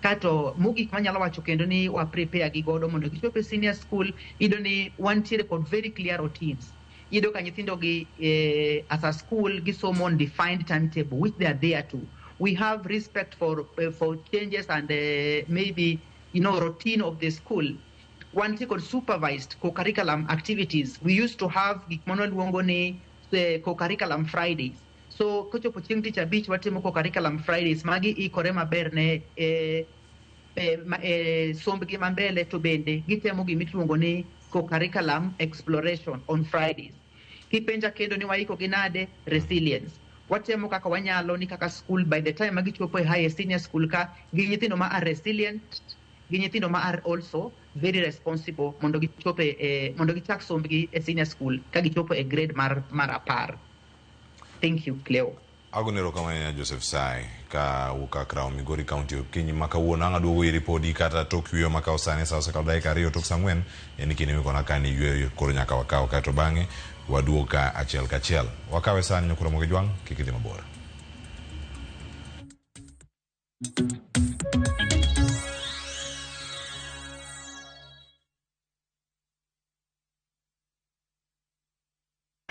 Kato mogik manyalo wacho kendo ni wa prepare gi godo mondo gichope senior school, iyudo ni wantiere kod very clear routines. Iyudo ka nyithindo gi as a school gisomo on defined timetable which they are there to. We have respect for changes and maybe routine of the school. One thing called supervised co-curriculum activities. We used to have gikmono luongo ni co-curriculum Fridays. So kochopo chieng' tich abich watimo co-curriculum Fridays magi ikore maber ne sombgi mambele, to bende gitemo gimiluongo ni co-curriculum exploration on Fridays. Kipenja kendo ni waiko ginade resilience. Watemo kaka wanyalo ni kaka school by the time magichopo high senior school ka gi nyithindo ma are resilient, gi nyithindo ma are also very responsible mondo gichope mondo gichak sombgi e senior school ka gichopo e grade mar apar. Thank you, Cleo. Agonero kama Joseph Saye ka wuka Crown Migori County kinyi maka wuona anga duogo i ripodi kata tokyo maka osane sa osakal rio tok sangwen eni kini mikona kani yue koro nyaka wakao kato bange waduoka achiel kachiel wakawe sani nyokura moge Jwan kikidhi mabora.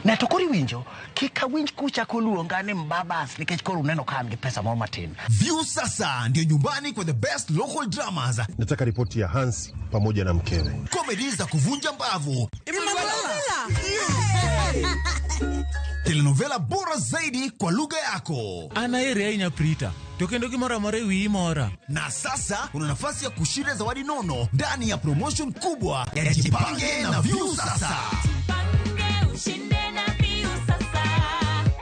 Na to kori winjo kika winj kucha koluonga ni mbabas nikech koro uneno kan gi pesa moro matin. View sasa ndio nyumbani kwa the best local dramas. Nataka ripoti ya Hansi pamoja na mkewe. Comedy za kuvunja mbavu. Telenovela bora zaidi kwa lugha yako. Ana area ina prita. Tokendo kimora more wi mora. Na sasa una nafasi ya kushinda zawadi nono ndani ya promotion kubwa ya Jipange na View sasa.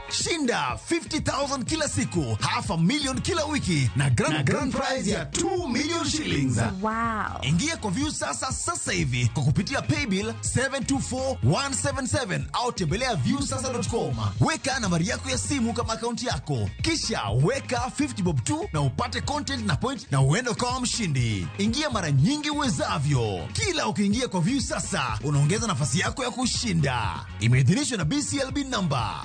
Shinda 50,000 kila siku, $500,000 kila wiki na grand prize ya 2 million shillings. Wow. Ingia kwa View sasa hivi kwa kupitia paybill 724177 au tembelea viewsasa.com. Weka nambari yako ya simu kama akaunti yako, kisha weka 50 bob tu na upate content na point na uende kama mshindi. Ingia mara nyingi uwezavyo. Kila ukiingia kwa View sasa unaongeza nafasi yako ya kushinda. Imeidhinishwa na BCLB number.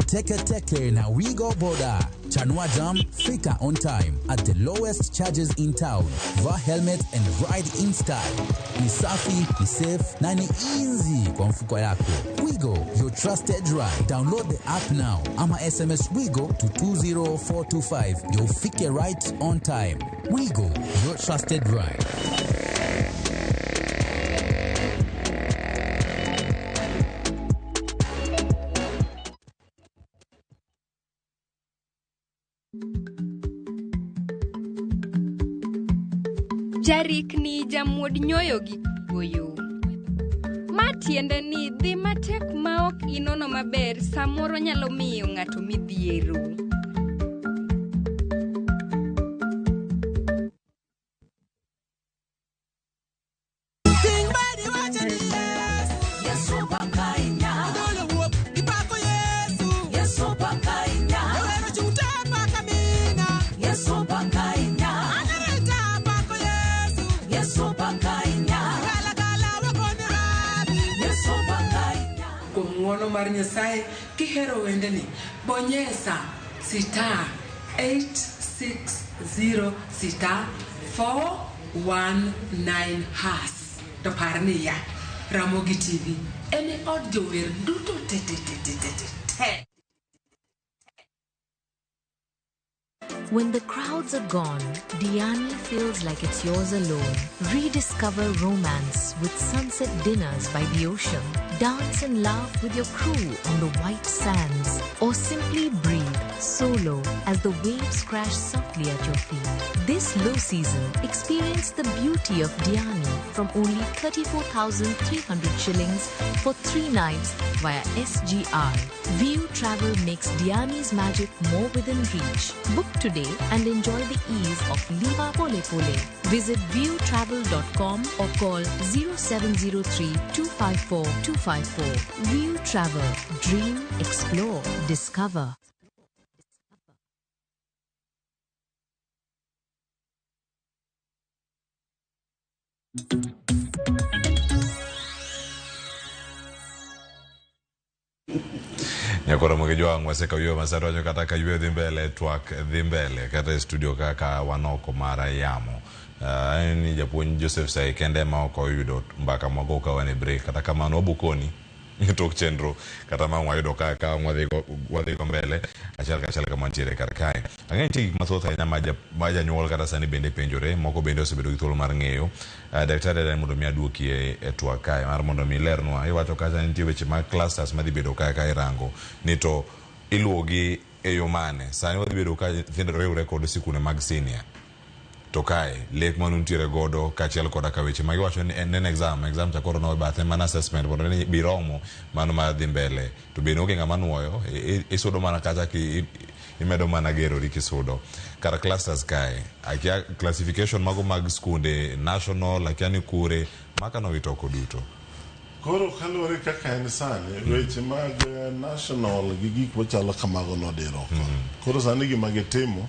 Teke na Wigo Boda. Chanua Jam, fika on time at the lowest charges in town. Va helmet and ride in style. Ni safi, ni safe, na ni easy kwa mfuko yako. Wigo, your trusted ride. Download the app now. Ama SMS Wigo to 20425. You'll fike right on time. Wigo, your trusted ride. Jarik ni jamuod nyoyo gi goyo. Matiende ni dhi matek maok inono maber samoro nyalo miyo ng'ato midhiero. Saye kihero wende ni bonyesa star 860 star 419 has to parni ya Ramogi TV ene od jower duto te When the crowds are gone, Diani feels like it's yours alone. Rediscover romance with sunset dinners by the ocean. Dance and laugh with your crew on the white sands. Or simply breathe solo as the waves crash softly at your feet. This low season, experience the beauty of Diani from only 34,300 shillings for 3 nights via SGR. View Travel makes Diani's magic more within reach. Book today and enjoy the ease of Liva Pole Pole. Visit viewtravel.com or call 0703 254 254. View Travel. Dream, explore, discover. Nyakora Jwan waseka yuwe masaro wanyo kataka yuwe dhimbele Twak dhimbele kata studio kaka wanoko mara yamo. Ni Japuonj Joseph Saye kende maoko yudo mbaka mwagoka wane break kata kama nobukoni tok chenro kata ma wayudo kaka wadhi mbele achal kama ntiere kar kae. Ang'e nitie mathoth ahinya maja nyuol kata sani bende penjore, moko bende osebedo gi thuolo mar ng'eyo. Daktari den mondo mi aduoki e Twak kae mar mondo mi lernwa. Iwacho kacha nitie weche mag clusters madhi bedo kaka irango ni to iluwogi e yo mane. Sani wadhi bedo ka nyithindo riwre kod sikunde mag Sinia. To kae lek manu ntiere godo kachiel koda ka weche magiwacho ni en exam chakoro no bathe mana assessment mondo ni biromo mano ma dhi mbele to bende oge ng'ama nuoyo isudo mana kacha ki imedo mana gero kisudo kar clusters kae akia classification mago mag skunde national akiani kure maka no witoko duto. Koro kalore kaka en sani weche mag national gi gik machalo kamago nodiro. Koro sani gima gitimo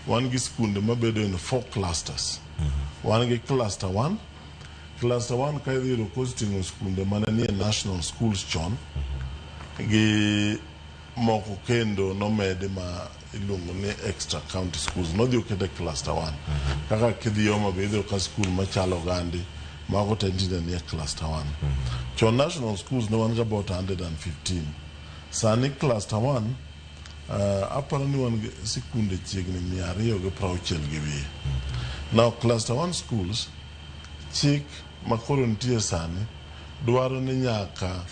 wan gi skunde mabedo in 4 clusters. Wan gi cluster 1. Cluster 1 ka idhiro costing skunde mana nie national schools chon gi moko kendo nomede ma iluongo ni extra county schools. Nodhi okede cluster 1. Kaka kidhioma be idhiro ka skul machalo Gandhi mago tendine nie cluster 1. Chon national schools no wan about 115. Sani cluster 1 aparo ni wan sikunde chiegni 260 gi wiye. Now cluster 1 schools chik makoro nitie sani dwaro ni nyaka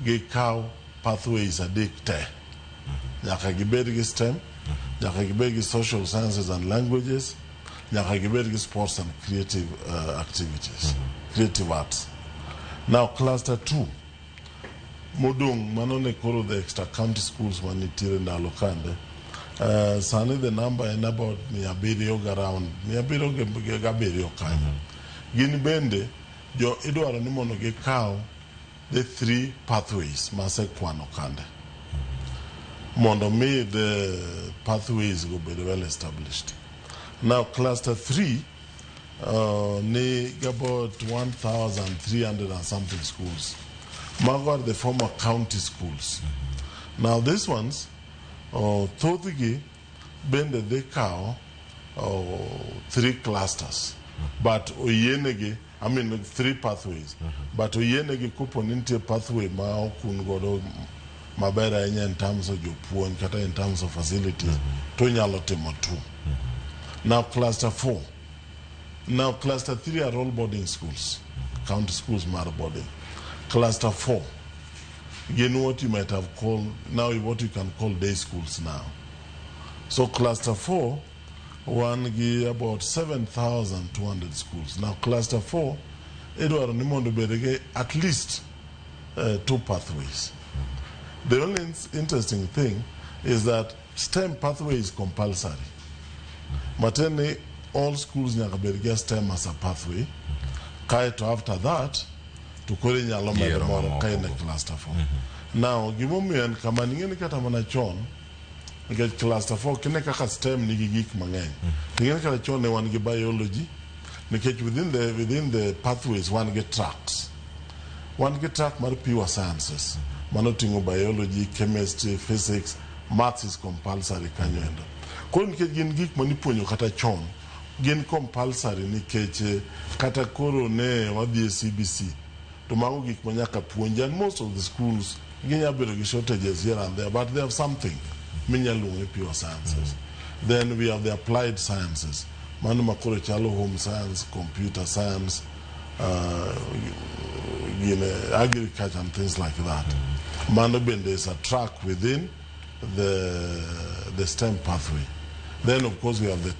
gikaw pathways adek te. Nyaka gibed gi STEM, nyaka gibed gi social sciences and languages, nyaka gibed gi sports and creative activities, creative arts. Now cluster 2 modong manone koro the extra county schools manitire ndalo kande. Sani the number in about 700 around 700 kanyo. Gin bende jo idwaro ni mondo gikaw the 3 pathways masekwano kande. Mondo me the pathways go be well established. Now cluster 3 ni about 1,300 and something schools. Mago are the former county schools. Now these ones, thothgi bende they cow 3 clusters, but oyenegi, I mean 3 pathways, but oyenegi kupo nintie pathway ma okun godo mabera in terms of jopuonj kata in terms of facilities, to nyalo timo 2. Now cluster 4. Now cluster 3 are all boarding schools, county schools mar boarding. Cluster 4, again what you might have called, now what you can call day schools now. So cluster 4, one give about 7,200 schools. Now cluster 4, Edward Nimondo Berege, at least 2 pathways. The only interesting thing is that STEM pathway is compulsory. But then all schools in Berege STEM as a pathway. Kaito after that, to kore nyalo medo moro kaine cluster 4. Now gimomiyo kama ningeni kata mana chon get cluster 4 kine kaka STEM nigi gik mang'eny. Ningeni kata chon ne wan gi biology, nikech within the pathways one get tracks. One get track mar pure sciences. Mano tingo biology, chemistry, physics, maths is compulsory kanyo endo. Koro nikech gin gik manipuonjo kata chon, gin compulsory nikech kata koro ne wadhi CBC. To mago gik manyaka puonja, and most of the schools ginya bedo gi shortages here and there, but they have something minyaluongo pure sciences. Then we have the applied sciences. Manu makuro chalo home science, computer science, agriculture and things like that. Manu ben there's a track within the STEM pathway. Then of course we have the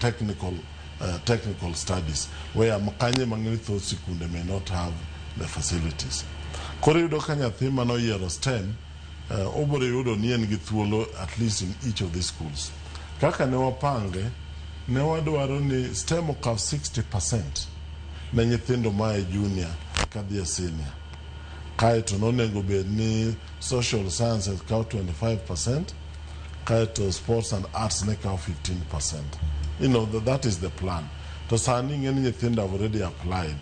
technical studies where makanye mangrito sikunde may not have the facilities. Kore yudo kanya thima no year STEM obore yudo nien githuolo at least in each of these schools. Kaka ne wapange ne wadwaro ni STEM okaw 60% na nyithindo mae junior kadhia senior. Kaito nonego bed ni social sciences kaw 25%, kaito sports and arts ne kaw 15%. You know, that is the plan. To signing anything I've already applied.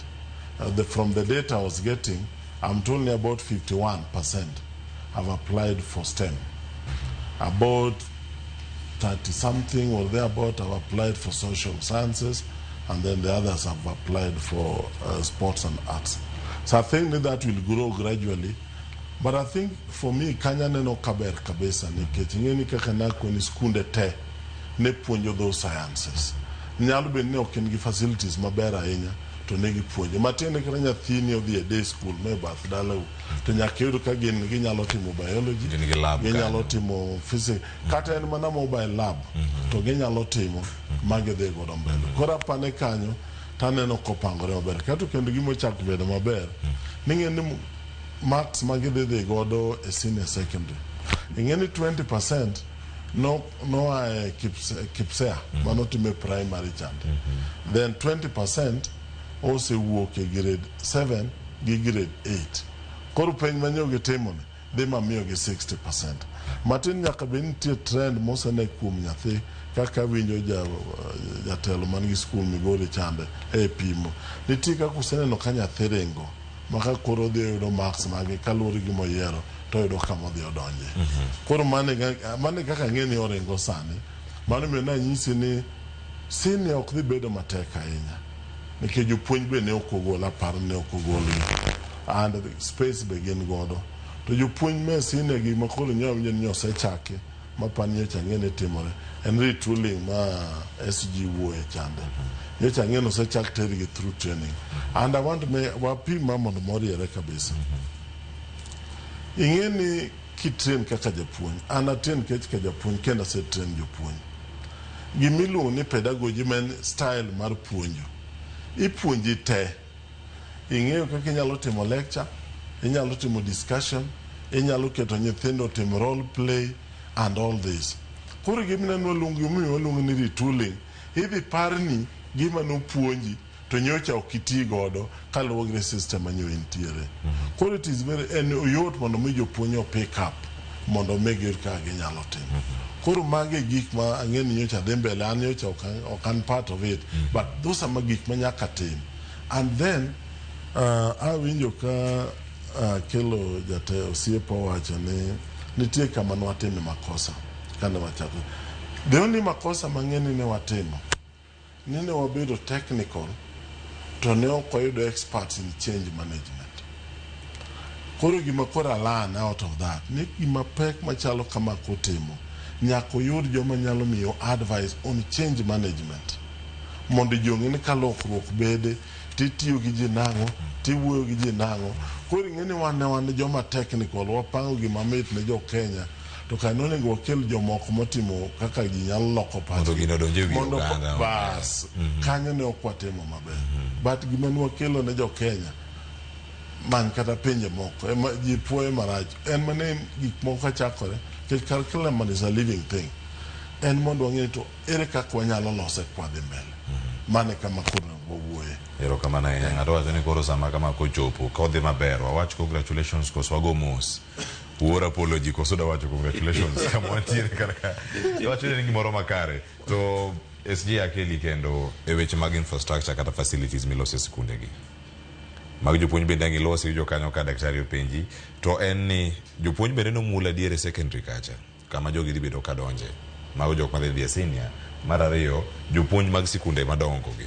From the data I was getting, I'm told about 51% have applied for STEM. About 30-something or thereabout have applied for social sciences, and then the others have applied for sports and arts. So I think that will grow gradually. But I think for me, Kanya neno kaber kabesa ni ketingeni kakanako ni skunde te ne punjo those sciences. Nyalo be ne oken gi facilities mabera enya to ne gi punjo. Matene kranya thini of the day school me bath dalo to nyakedo ka gin gi nyalo timo biology, gi nyalo timo physics, kata en mana mobile lab to gi nyalo timo mage de godo mbele. Kora pane kanyo taneno kopangore maber. Kato kendo gi mochak bedo maber. Ningeni marks mage de godo e senior secondary. Ingeni 20% no kipsea manotime primary chand. Then 20% also work a grade 7 gi grade 8. Koru pen manyo ge temone de mamiyo ge 60%. Matin nyaka bentie trend mosa ne kum nyathi kaka winjo jatelo man gi school Migori chande e pimo. Nitika kusene no kanya therengo maka koro de do marks mage kalori gi moyero to do kama de odonje. Koro mane kaka ngeni orengo sani. Mane me na nyisi ni senior ok dhi bedo mateka ahinya. Nikech jopuonj be ne okogola par ne okogoli. And the space begin godo. To jopuonj me senior gi makolo nyo sechake mapanie changene timore. And retooling ma SG wo e chande. Yo changene sechake teri through training. And I want to me wapi mama no mori ereka base. Ingeni ki train kaka japuonj. Ana train kaka japuonj kenda se train jopuonj. Gimilu ni pedagogy men style mar puonjo. Ipuonji te. Ingeo kaka inyalo timo lecture, inyalo timo discussion, inyalo keto nyithindo timo role play and all this. Koro gimina no lungu ni retooling. Hivi parni gima no puonji to nyocha okiti godo kaluwore system manyo entiere. Koro it is very yot mondo mi jopuonjo pick up mondo megir ka ginyalo timo. Koro mage gik ma angeni nyocha dembele an nyocha okan part of it, but those are magik manyaka tim. And then awinjo ka Akello jate osiepo wacho ni nitie kama nwatime makosa kanda wachako. The only makosa mangeni ne watimo nine wabedo technical to ne okoyudo experts in change management. Koro gima kora learn out of that ni gima pek machalo kama kotimo nyako yud joma nyalo miyo advice on change management mondo jong'e ka lokruok bede titiyo gi jinango tiwuoyo gi jinango. Koro ng'eni wan joma technical wapango gima mit ne jo Kenya to kanone go kel jomoko motimo kaka ji nyalo loko pach mondo gino donje wi Uganda bas kanyo ne okwatemo maber. But gima nwa kelo ne jo Kenya man kata pinje moko ji puoye marach en mane gik moko chakore. Curriculum is a living thing. En mondo ng'e to ere kaka wanyalo lose kwa dhi mbele. Mane kama kuna wuoye. Ero kama na ng'ato wacho ni koro sama kama kochopo kodhi maber wawach congratulations koso wago mos. Uora apology koso da wacho congratulations kama wantiere kaka. Wacho ni gimoro makare. To SG Akello kendo e weche mag infrastructure kata facilities milose sikunde gi. Mag jopuonj bende ngilosi jo kanyo ka daktari openji to en ni jopuonj bende no mula diere secondary kacha kama jogi dhi bedo kadonje mago jok ma dhi senior. Mar ariyo jopuonj mag sikunde madongo gi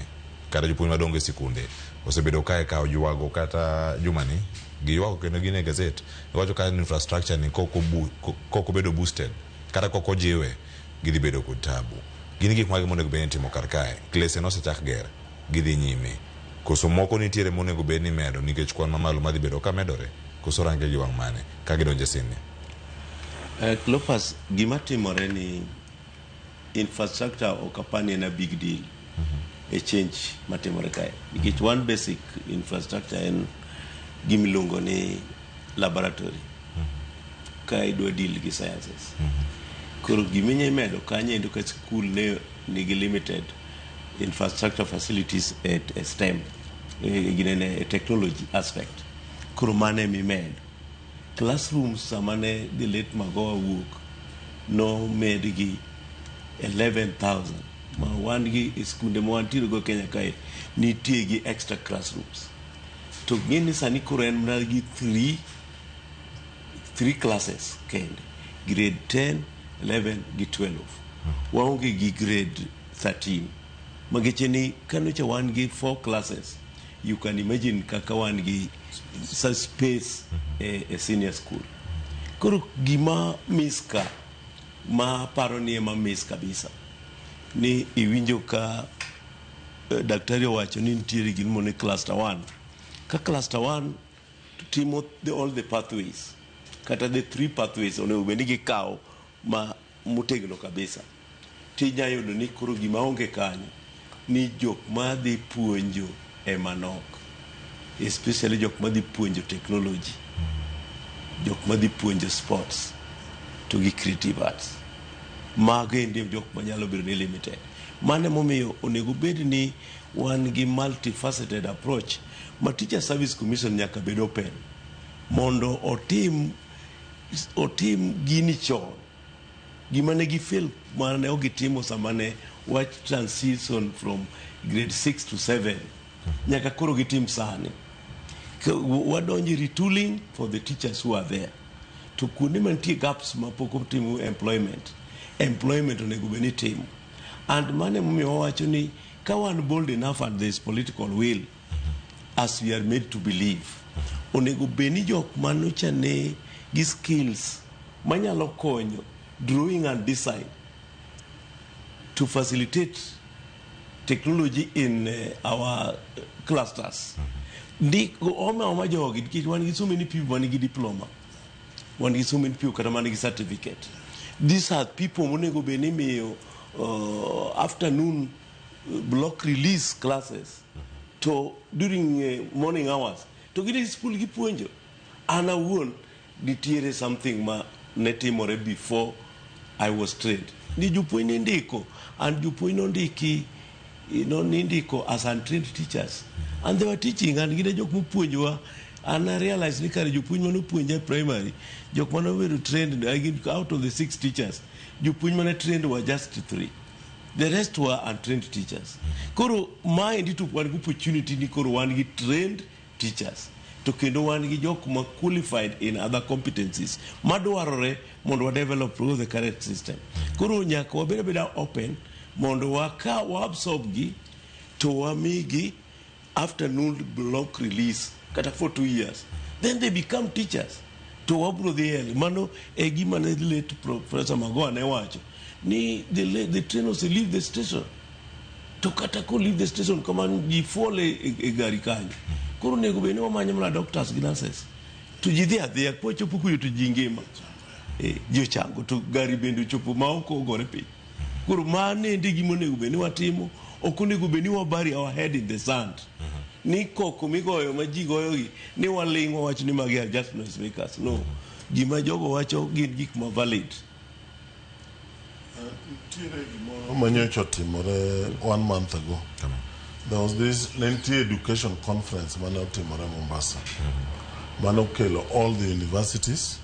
kata jopuonj madongo e sikunde osebedo kae ka ojuago kata jumani giwago kendo gine gazette wacho ka infrastructure ni koko bedo boosted kata koko jiwe gidhi bedo kod tabu. gin gik mage monego bed ni timo kar kae. Klese nosechak ger gidhi nyime, koso moko nitiere monego bed ni medo nikech kwan mamalo madhi bedo ka medore, koso range gi wang' mane ka gidonje Sinia? Clopas, gima timore ni infrastructure okapani en a big deal a change matimore kae, nikech one basic infrastructure en gimiluongo ni laboratory ka idwa deal gi sciences. Koro giminye medo kanye endo ka school ne nigi limited infrastructure facilities at STEM, a technology aspect. Koro mane mi medo classrooms samane the late Magoa work no made gi 11,000 ma wan gi skunde mo antiro go Kenya kae nitie gi extra classrooms. To gini sani koro en mna gi 3 classes kende, grade 10, 11 gi 12. Waonge gi grade 13. Mageche ni kanocha wan gi 4 classes. You can imagine kaka wan gi such space a senior school. Koro gima miska ma paro ni ema miss kabisa ni iwinjo ka daktari wacho ni nitiere gin mo ni cluster 1. Ka cluster 1 timo all the pathways kata the 3 pathways onego bed ni gikawo ma mutegno kabisa. Tinya yudo ni koro gima onge kanyo ni jok ma dhi puonjo emanok, especially jok ma dhi puonjo technology, jok ma dhi puonjo sports to gi creative arts. Mago ndi jok ma nyalo bedo ni limited. Mane momiyo onego bed ni wan gi multifaceted approach ma Teacher Service Commission nyaka bed open mondo otim gini chon gima ne gi fail mane ogitimo samane watch transition from grade 6 to 7 nyaka koro gitim sani. Wadonji retooling for the teachers who are there. To kuonde mantie gaps ma pok otimo employment onego bed ni timo. And mane momiyo wacho ni ka wan bold enough and there is political will as we are made to believe, onego bed ni jok manocha ne gi skills manyalo konyo drawing and design to facilitate technology in our clusters. Ndiko oma jogi nikech wan gi so many people man gi diploma, wan gi so many people kata man gi certificate. These are people monego bed ni miyo afternoon block release classes to during morning hours to gidi school gi puonjo. Ana wuon nitiere something ma netimore before I was trained. Ni jopuonj ni ndiko and jopuonj no ndiki nindiko as untrained teachers and they were teaching and gide jok mupuonjwa. And I realized ni kare jopuonj mano puonja primary jok mano were trained out of the 6 teachers jopuonj mane trained were just 3. The rest were untrained teachers. Koro mind to one opportunity ni koro wan gi trained teachers to kendo wan gi jok ma qualified in other competencies madwarore mondo wa develop the current system. Koro nyaka wabeda open mondo waka wa absorb gi to wamigi afternoon block release kata for 2 years, then they become teachers to wabro the mano gima ne late Professor Magoa ne wacho ni the trainers leave the station to kata ko leave the station kama ji fall e gari kanyo. Koro nego beni wamanya mla doctors gi nurses to jidhi adhiya po chopo kuyo to jingima jo chango to gari bendo chopo ma oko gore piny. Koro mane ndi gima nego beni watimo, okonego beni wabari our head in the sand. Ni koko migoyo ma ji goyo gi ni walingo wacho ni magi are just noise makers. No, gima jogo wacho gin gik ma valid. Manyocho timore 1 month ago. There was this lengthy education conference Mano Timore Mombasa. Mano Akello, all the universities.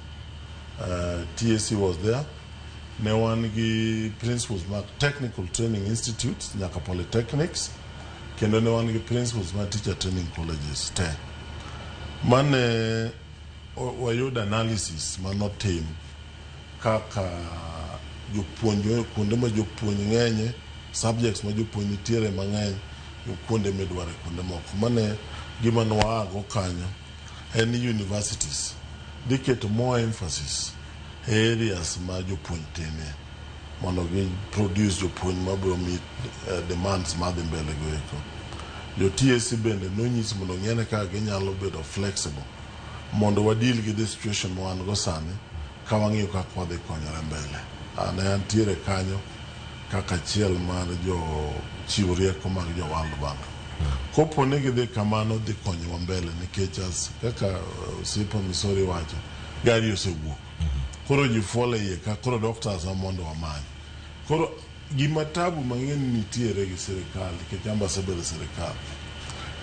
TSC was there. Newangi principals mark technical training institutes, Nyaka Polytechnics. Kendo newangi principals mark teacher training colleges. Mane wayod analysis mano team kaka jopuonjo kuonde ma jopuonj ng'enye subjects ma jopuonj nitiere mang'eny kuonde midware kuonde moko. Mane gima nwago kanyo en universities diketo more emphasis areas ma jopuonj tene mondo gi produce jopuonj mabiro meet demands madhi mbele go eko. Jo TSC bende nonyis mondo ng'ene kaka ginyalo bedo flexible mondo wadil gi the situation ma wan go sani ka wang'iyo kaka wadhi konyore mbele. Ne antiere kanyo kaka achiel mar jo chiwo rieko mag jo World Bank. Kopo ne gidhi kamano dhi konyowa mbele nikech kaka Sipo Misori wacho, gari osewuok. Koro ji fuole iye ka koro doctors mondo wamany. Koro gima tabu mang'eny nitiere gi sirikal nikech ambassador sirikal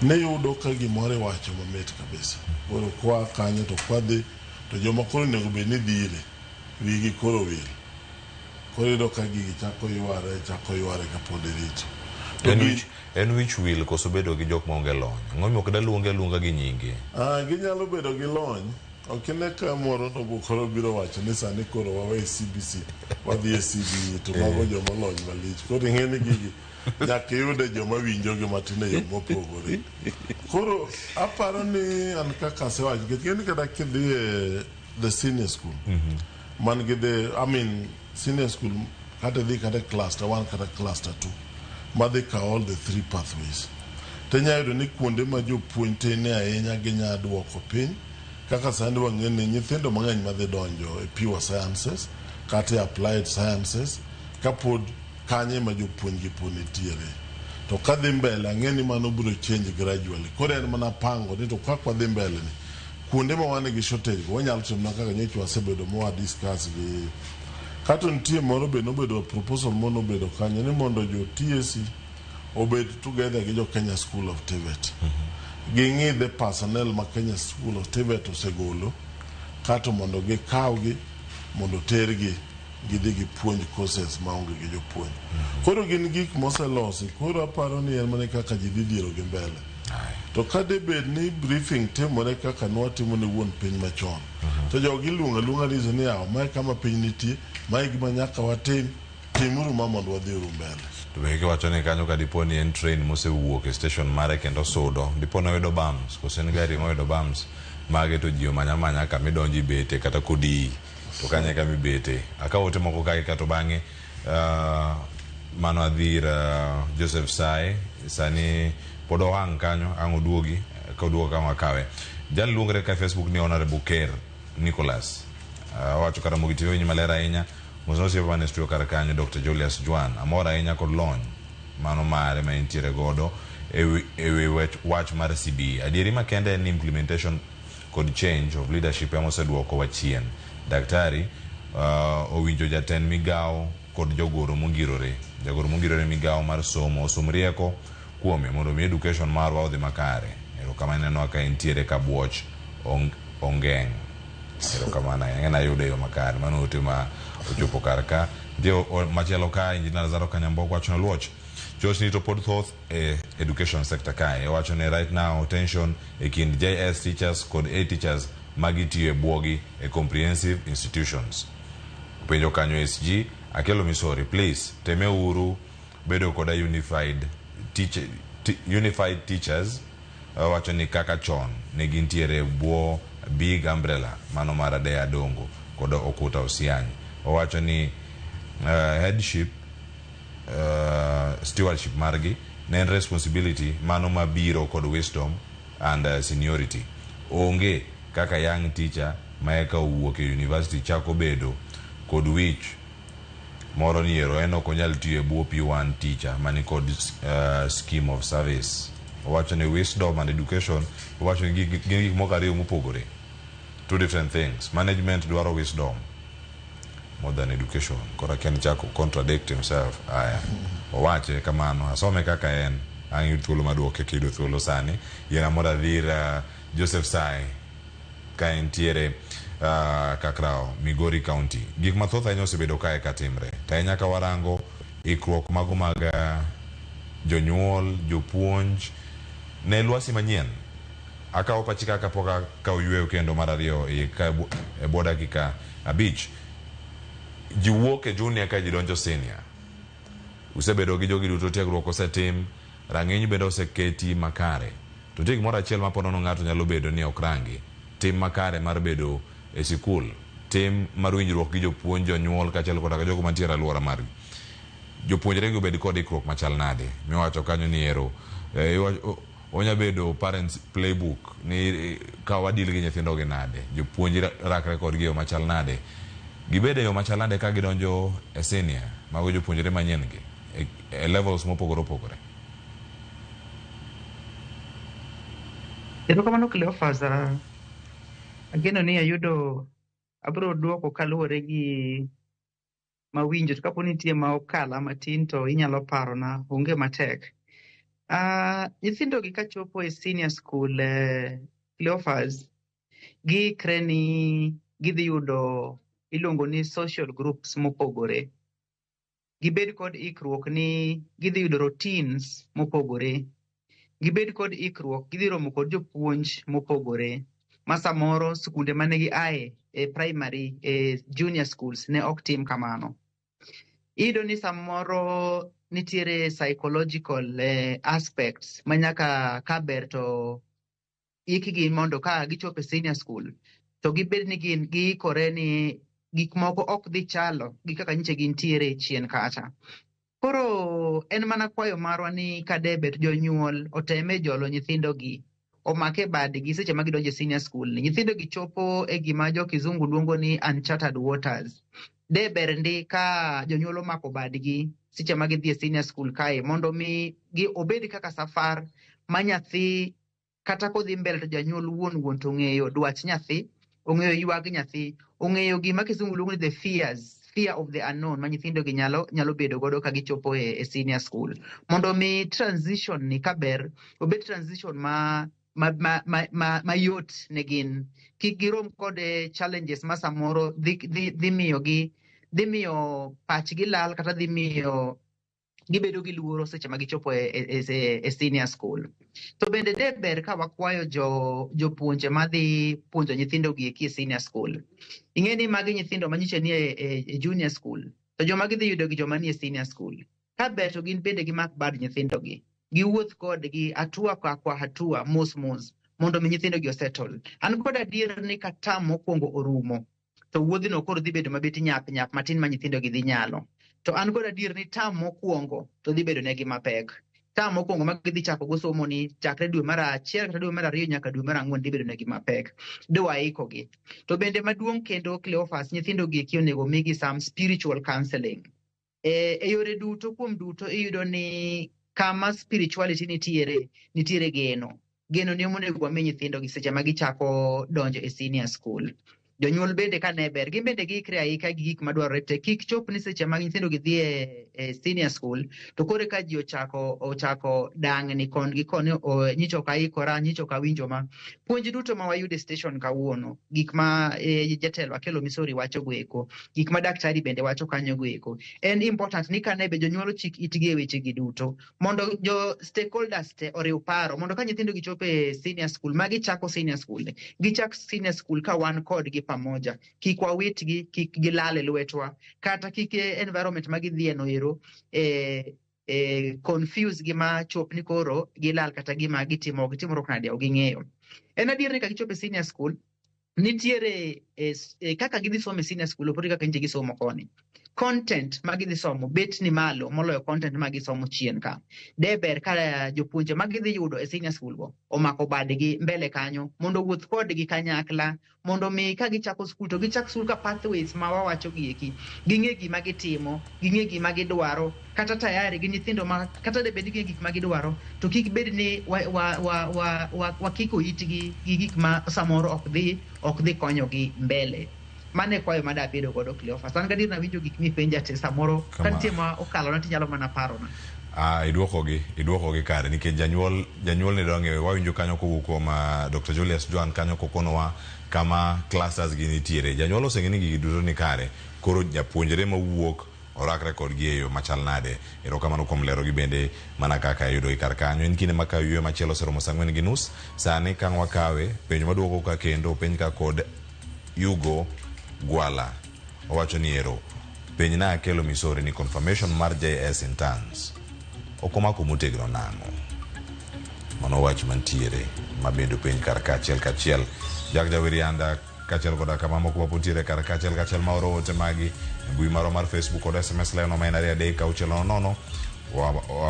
ne yudo ka gimore wacho mamit kabisa. Koro kwa kanyo to kwadhi to joma koro nego bed ni dhire wigi koro wil. Koro yudo ka gigi chako yware ka pod irito. En wich will koso bedo gi jok maonge lony. Ng'omi ok da luonga gi nyinge. Ginyalo bedo gi lony. Okine ka moro to bukoro biro wacho ni sani koro wawe CBC wadhi CBE to mago joma lony malich. Koro ing'eni gigi nyaka yude joma winjo gi matine yo mopogore. Koro aparo ni an kaka sewacho ng'eni kada kidhi the senior school. Man gi senior school kata dhi kata cluster 1 kata cluster 2. Madhi ka all the 3 pathways. Tenya yudo ni kuonde ma jopuonj tene ahinya ginya duoko piny. Kaka sandi wang'eni nyithindo mang'eny madhi donjo e pure sciences kata applied sciences kapod kanye ma jopuonj gi po nitiere. To kadhi mbele ang'eni mano biro change gradually. Koro en mana pango ni to kaka wadhi mbele ni kuonde ma wane gi shortage wanyalo timo kaka nyocha wasebedo mo discuss gi kato nitie moro be nobedo proposal mono bedo kanyo ni mondo jo TSC obed together gi jo Kenya School of TVET. Gingi the personnel ma Kenya School of TVET osegolo kato mondo gikawgi mondo tergi gidhi gi puonj courses maonge gi jopuonj. Koro gin gik moselosi. Koro aparo ni en mana kaka ji dhi dhiro gi mbele. To kade bed ni briefing timore kaka nwatimo ne wuon piny machon. To jogi luonga rizo ni yaw mae kama piny nitie mae gima nyaka watim timuru ma mondo wadhiru mbele. To be wacho ni kanyo ka dipo ni en train mosewuok e station mare kendo sudo dipo na wedo bums kose en gari mowedo bums mage to jio manya ka midonji bete kata kodi to kanye ka mibete akawote moko kage kato bang'e mano adhir Joseph Saye sani podo hang kanyo ang oduogi ka oduogo kama akawe jal luongre ka Facebook ni Honorable Ker Nicholas wacho kara Ramogi TV wenye malera ahinya Mozosi Evane studio kara kanyo Dr.Julius Jwan amora ahinya kod lony mano mare ma entiere godo ewi wach mar CBE adieri makende en implementation kod change of leadership emoseduoko wachien daktari owinjo jatend migao kod jagoro mongirore migao mar somo osumrieko kuome mondo mi education marwa odhi makare erokamano ka entiere ka buoch ongeng erokamano ng'ena yude yo makare mano ote ma ochopo karka ndio machielo ka injinia Zaro Kanyamboko wacho luoch Josh nito pod thoth education sector kae wacho ne right now tension e kind JS teachers kod A teachers magitiyo e buogi e comprehensive institutions penjo kanyo SG Akello Misori please teme uru bedo koda unified teachers wacho ni kaka chon ne gintiere buo big umbrella mano mara de adongo koda okuta osiany wacho ni headship stewardship margi ne responsibility mano mabiro kod wisdom and seniority onge kaka young teacher maeka owuok e university chako bedo kod wich moro niero eno konyal tiyo buo P1 teacher mani kod scheme of service wacho ni wisdom and education wacho ni gik moko ariyo mopogore two different things management dwaro wisdom more than education kora ken chako contradict himself aya wache kamano asome kaka en ang thuolo maduoke kido thuolo sani yena moda dhira Joseph Saye ka entiere Kakrao Migori County gik mathoth ahinya osebedo kae katimre ta nyaka warango ikruok mago mag jonyuol jopuonj ne lwasi manyien akawo pachika kapoka ka oyweyo kendo mar ariyo e boda kika abich jiwuok e junior ka jidonjo senior usebedo gi jogi duto tiegruok osetim rang'iny bende oseketi makare to tik moro achiel maponono ng'ato nyalo bedo ni okrangi tim makare mar bedo e sikul tem mar winjruok gi jopuonj jonyuol kaachiel koda jogo mantiere e alwora margi. Jopuonjre go bed kod ikruok machal nade miwacho kanyo ni ero onya bedo parents playbook ni ka wadil gi nyithindo gi nade, jopuonj rakre kod gi yo machal nade, gibede yo machal nade ka gidonjo e Sinia mago jopuonjre manyien gi e levels mopogore opogore. Erokamano Cleophas, ageno ni ayudo abro duoko kaluwore gi mawinjo, to kapo nitie ma okala matin to inyalo parona, onge matek. Nyithindo gi kachopo e senior school, Cleophas, giikre ni gidhi yudo iluongo ni social groups mopogore. Gibed kod ikruok ni gidhi yudo routines mopogore. Gibed kod ikruok, gidhi romo kod jopuonj mopogore. Ma samoro skunde mane gi ae e primary, e junior schools ne ok tim kamano. Iyudo ni samoro nitiere psychological aspects manyaka kaber to ikgi mondo ka gichopo e senior school to gibed ni gin giikore ni gik moko ok dhi chalo gi kaka nyiche gintiere chien kacha. Koro en mana kwayo marwa ni kadebet jonyuol oteme jolo nyithindo gi, omake badgi seche ma gidonjo e senior school ni. Nyithindo gi chopo e gima jo kizungu luongo ni uncharted waters. Deber ndi ka jonyuol omako badgi seche ma gidhi e senior school kae mondo mi obed kaka safar ma nyathi kata kodhi mbele to janyuol wuon to ong'eyo dwach nyathi, ong'eyo ywag nyathi, ong'eyo gima kizungu luongo ni the fear of the unknown ma nyithindo gi nyalo bedo godo ka gichopo e senior school. Mondo mi transition ni kaber obed transition mayot ne gin, kik girom kod challenges ma samoro dhi miyo pachgi lal kata dhi miyo gibedo gi luoro seche ma gichopo e senior school. To bende deber ka wakwayo jopuonje madhi puonjo nyithindo gi e senior school. Ing'e ni magi nyithindo manyiche ni e junior school, to joma gidhi yudo gi joma ni e senior school. Kaber to gin bende gimak bad nyithindo gi, giwuoth kodgi hatua kwa hatua, mos mondo mi nyithindo gi osettle. An kod adier ni ka tam mokwongo orumo to wuodhino koro dhi bedo mabet nyap matin ma nyithindo gi dhi nyalo. To an kod adier ni tam mokwongo to dhi bedo negi mapek. Tam mokwongo ma gidhi chako go somo ni chakre dwe mar 1 kata dwe mar 2 nyaka dwe mar 4 dhi bedo negi mapek. Waikogi. To bende maduong' kendo Cleophas, nyithindo gi onego migi some spiritual counseling. E yore duto kuom duto iyudo ni kama spirituality nitiere geno ni onego wami nyithindo gi seche ma gichako donjo e senior school. Jonyuol bende ka ne ber, gin bende giikre aika gi gik madwarore te, kik chop ni seche ma nyithindo gi dhi e senior school to kore ka ji ochako dang' ni kon gi koni nyicho ka ikora, nyicho ka winjo ma. Puonj duto ma wayude station kawuono, gik ma jatelo Akello Misori wacho goeko, gik ma daktari bende wacho kanyo goeko. En important ni ka ne be jonyuol chik itgi e weche gi duto, mondo jo stakeholders te oriw paro, mondo ka nyithindo gi chopo e senior school, ma gichako senior school, gichak senior school ka wan kod gi pamoja, kik wawitgi, kik gilal e lwetwa, kata kik environment ma gidhie no ero confuse gima chop ni koro gilal kata gima gitimore nade ok ging'eyo. En adier ni ka gichopo e senior school nitiere kaka gidhi somo e senior school opogore kaka nitie gisomo koni. Content ma gidhi somo bet ni malo moloyo content ma gisomo chien ka. Deber ka jopuonje ma gidhi yudo e senior school go omako badgi mbele kanyo mondo wuoth kodgi kanyakla, mondo mi ka gichako skul to gichak skul ka pathways ma wawacho gieki, ging'e gima gitimo, ging'e gima gidwaro, kata tayari gi nyithindo ma kata de bed gi gik ma gidwaro, to kik bed ni wakiko itgi gi gik ma samoro ok dhi konyogi mbele. Mane kwayo mada bedo godo Cleophas. An gadir na winjo gik mipenja te samoro kantie ma okalo na tinyalo mana paro na. Iduoko gi kare nikech janyuol ne donge wawinjo kanyo kowuok kuom Dr. Julius Jwan kanyo kokonowa kama clusters gi nitiere. Janyuol oseng'eni gigi duto ni kare, koro japuonjre mawuok orakre kodgi e yo machal nade. Erokamano kuom lero gi bende mana kaka yudo gi kar kanyo. En kinde ma kayo ywe machielo seromo 4:30 sani kang' wakawe penjo maduoko ka kendo penj ka kod Yugo Gwala owacho ni ero penj na Akello Misori ni confirmation mar JS interns okomako motegno nang'o. Mano wach mantiere mabedo penj kar kachiel. Jak Jawirianda kachel koda kama moko wapotire kar kachel maoro ote magi mbui maro mar Facebook kod SMS leno ma inaria deka uchelo nono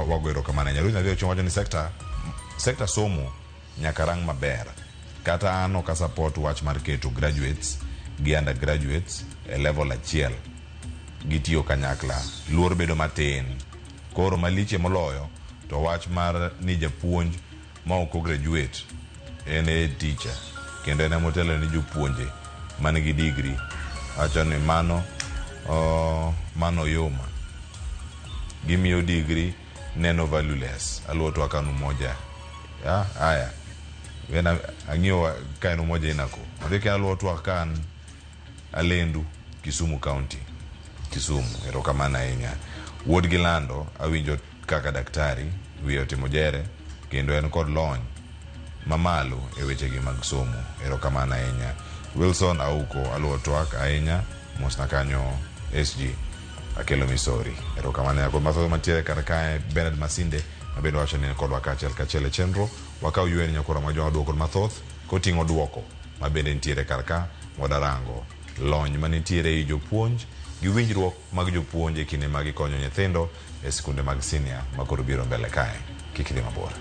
wagwero kama nanya ruina dio chongo ni sector somo nyakarang maber kata ano ka support watch market graduates gi undergraduates e level achiel gitio kanyakla luor bedo matin koro maliche moloyo to watch mar ni japuonj ma ok graduate ene teacher kendo ene motelo ni jopuonje man gi degree acho ni mano yoma gimiyo degree neno valueless aluoto akanu moja ya haya wena angio kaino moja inako ndike aluoto akan alendu Kisumu County Kisumu erokamana inya Wod Gilando awinjo kaka daktari wiyo timojere kendo en kod lony mamalo e weche gi mag somo erokamana inya Wilson Auko aluotwak ainya mosna kanyo SG Akello Misori erokamana ya kod matho matiere karakae Bernard Masinde abendo wacho ni kod wakachel chenro wakau yuen nyakora majo duoko kod mathoth kotingo duoko mabende ntiere karaka modarango lony manitiere i jopuonj gi winjruok mag jopuonj e kinde mag konyo nyithindo e skunde mag Sinia makoro biro mbele kae kikidhi mabor.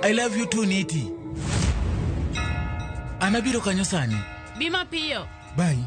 I love you too, Niti. Anabiro kanyo sani. Bima piyo. Bye.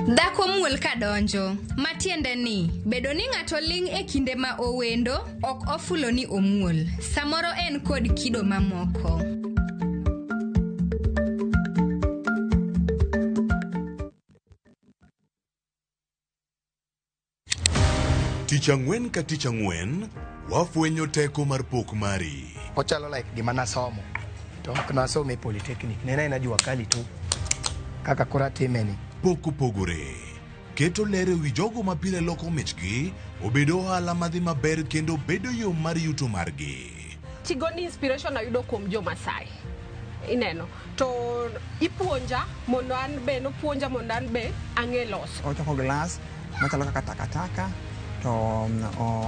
Dhako muol kadonjo, matiende ni, bedo ni ng'ato ling' e kinde ma owendo, ok ofulo ni omuol. Samoro en kod kido mamoko. Tich ang'wen ka tich ang'wen, wafwenyo teko mar pok mari. Ochalo like gima nasomo. To ok nasomo e polytechnic. Nena ina jua kali tu. Kaka kura timeni. Pok opogore. Keto lere wi jogo mapile loko michgi, obedo ohala madhi maber kendo bedo yo mar yuto margi. Tigoni inspiration ayudo kuom jo Masai. Ineno. To ipuonja mondo an be no puonja mondo an be ang'e loso. Ochoko glass, machalo kaka takataka, to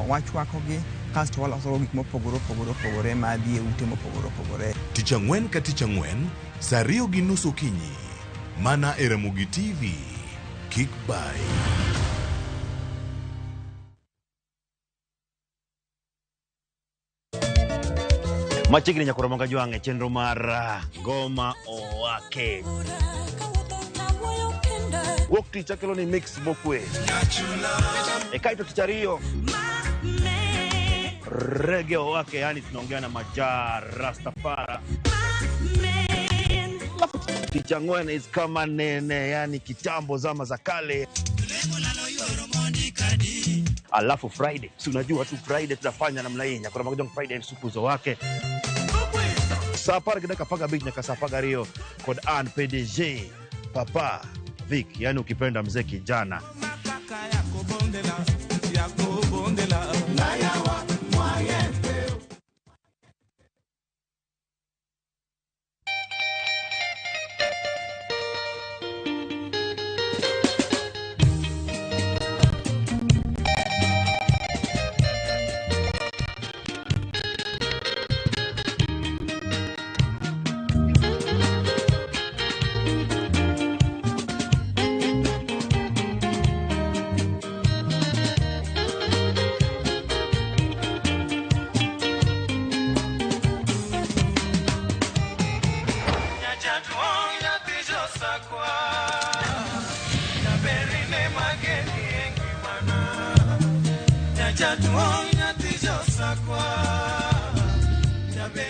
wachwakogi, kasto waloso gik mopogore madhi e ute mopogore. Tich ang'wen ka tich ang'wen, saa 2:30 okinyi. Mana e Ramogi TV. Kick by. Machigni nyakura monga Jwan chenro mar Goma Oake. Wok tich Akello ni mix mokwe. E kaito tichario. Reggae Oake, yani tunaongea na Majar Rastafara. Kichangwen is kama nene, yani kitambo zama za kale. Alafu Friday, si unajua tu Friday tutafanya namna hii. Nyakura monga Jwan Friday supu zo wake. Sapara kidaka paga beach na kasapaga rio kod an PDG Papa Vic, yani ukipenda mzee kijana.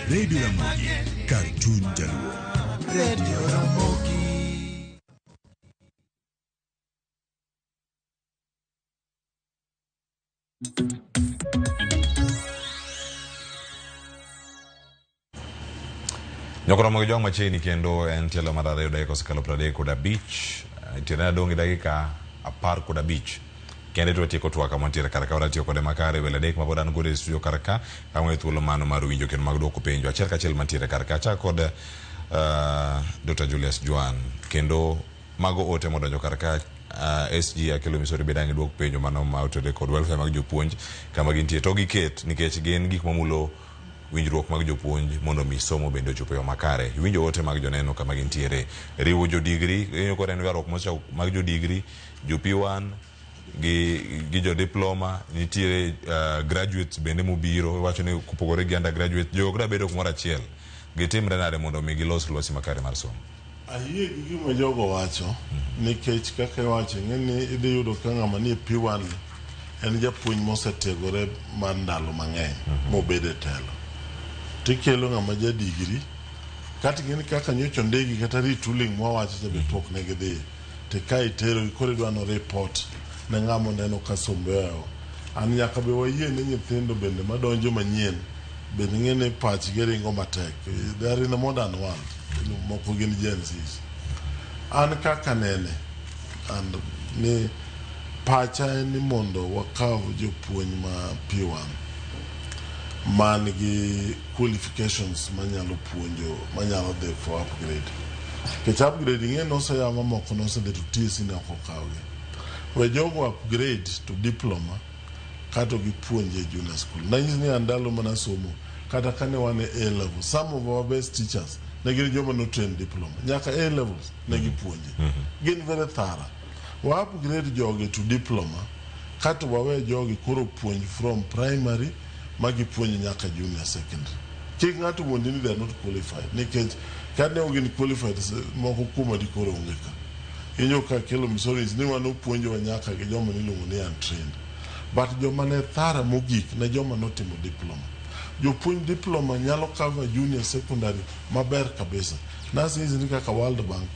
Radio Ramogi, Cartoon Jaluo. Radio Ramogi. Nyokoromo gi jong machiegni kendo en tielo mar ariyo dakika osekalo 35 tiende dongi dakika 15 kende to tieko twak kama ntiere karaka ora tiyo kode makare wele dek mapod an gode studio karaka kama thuolo mano mar winjo kendo mag duoko penjo achiel kachiel mantiere karaka cha kod Dr.Julius Jwan kendo mago ote modonjo karaka SG Akello Misori bedangi duoko penjo mano ma otode kod welfare mag jopuonj kama gintie to giket nikech gin gik mamulo winjruok mag jopuonj mondo mi somo bende ochopo yo makare winjo ote mag joneno kama gintiere riwo jo degree inyo kod en warok mocha mag jo degree jo P1 gi jo diploma nitiere graduates bende mobiro wacho ni kupogore gi undergraduate jo gra bedo kumora achiel gitimre nade mondo mi gilos lwasi makare mar somo ayie gi gima jogo wacho nikech kaka wacho ng'eni idhi yudo ka ng'ama ni P1 en japuonj mosetiegore mar ndalo mang'eny mobede telo tikelo ng'ama ja degree kata ng'eni kaka nyocho ndegi kata retooling mwawacho chabe twok ne gidhi te ka itero kore dwano report ne ng'amo neno ka sombeo an nyaka be wayie ne nyithindo bende madonjo manyien bende ng'ene pach geringo matek they're in a modern world moko gin Gen Zs an kaka nene and ni pacha ni mondo wakaw jopuonj ma P1 man gi qualifications manyalo puonjo manyalo dhi for upgrade kech upgrade ng'e noseyama moko nosedhi to TSC ne ok okawgi we jogo upgrade to diploma kato gi puonje junior school nanyisi ni andalo mana somo kata kane wane A level some of our best teachers ne gin joma no train diploma nyaka A levels ne gi puonje gin very thorough wa upgrade joge to diploma kato wawe joge koro puonj from primary magi puonj nyaka junior secondary kik ng'ato mondi ni they are not qualified nikech kane ogin qualified moko kuma di koro ongeka inyo ka Akello Misori ni wano puonjo wa nyaka gi joma niluongo ni untrained but joma ne thara mogik na joma notimo diploma jopuonj diploma nyalo cover junior secondary maber kabisa nasi hizi ni kaka World Bank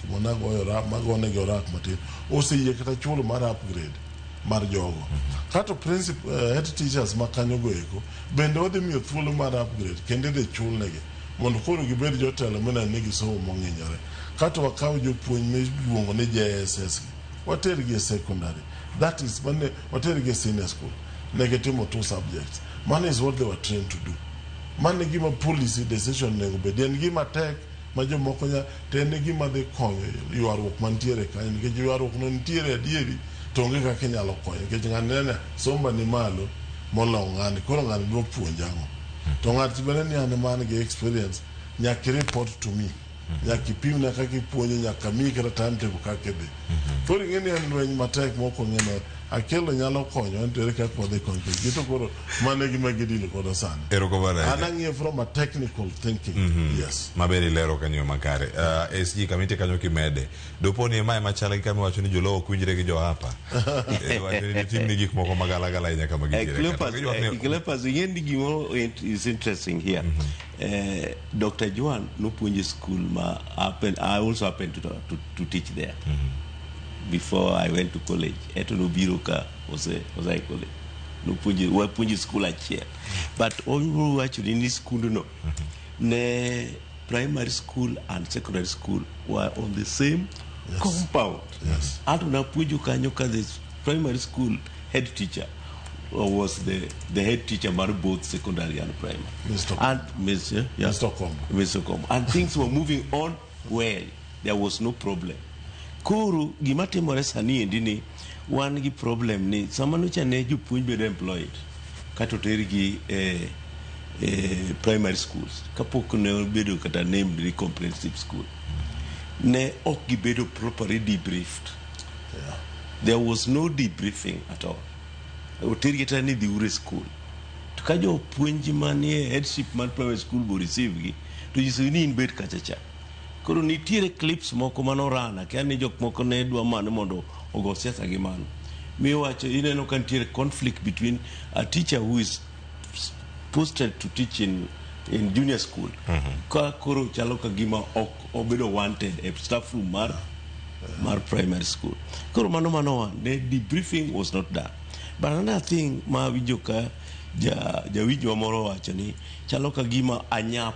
magone gi orak matin oseyie kata chulo mar upgrade mar jogo kato principal head teachers makanyo goeko bende odhi miyo thuolo mar upgrade kende de chulnegi mondo koro gibed jotelo mena nigi somo mong'inyore kato wakaw jopuonj miluongo ni JSS watergi secondary that is when watergi senior school negetimo 2 subjects man is what they were trained to do man gima policy decision nego bed en gima tek ma jomoko nya tene gima dhi konyo ywaruok mantiere kanyo nikech ywaruok no nitiere adieri to onge kaka inyalo konyo nikech ng'ane somba ni malo molo ng'ani koro ng'ani biro puonjango to ng'at bende ni an man gi experience nyaka report to me nyaka pim na kaka ipuonjo nyaka mi kata timetable kaka dhi koro ng'eni en lweny matek moko ng'eno Akello nyalo konyo entere kaka wadhi konyo gito koro mane gima gidilo kodo sana anang'ie from a technical thinking yes maberi lero kanyo makare SG kamite kanyo kimede doponi mae machala gi kama wacho ni jolo okwinjre gi jo hapa wacho ni timni gik moko magala nyaka magigire Clepas yendi gimo is interesting here Dr. Jwan no puonje school ma I also happened to teach there before I went to college. Eto no biro ka was I college. No punji school achiel. But all actually in this school no. Ne primary school and secondary school were on the same compound. Yes. Ato na punju kanyo ka the primary school head teacher was the head teacher for both secondary and primary. Mr. Kombo. And things were moving on well. There was no problem. Kuru gimatimore sani endini wan gi problem ni samano chane jopuonj bedo employed kato tergi primary schools kapok ne bedo kata named comprehensive school ne ok gibedo properly debriefed. There was no debriefing at all. Otergi tata ni dhiure school to ka jopuonj manie headship man primary school bo receive gi to jiso ni in bet kachacha koro nitiere clips moko manorana kiani jok moko ne dwa mane mondo ogo siasa gi mano mi wacho ineno ka nitiere conflict between a teacher who is posted to teach in junior school ka koro chalo ka gima ok obedo wanted e staff room mar primary school koro mano the debriefing was not done. But another thing ma winjo ka jawinjwa moro wacho ni chalo ka gima anyap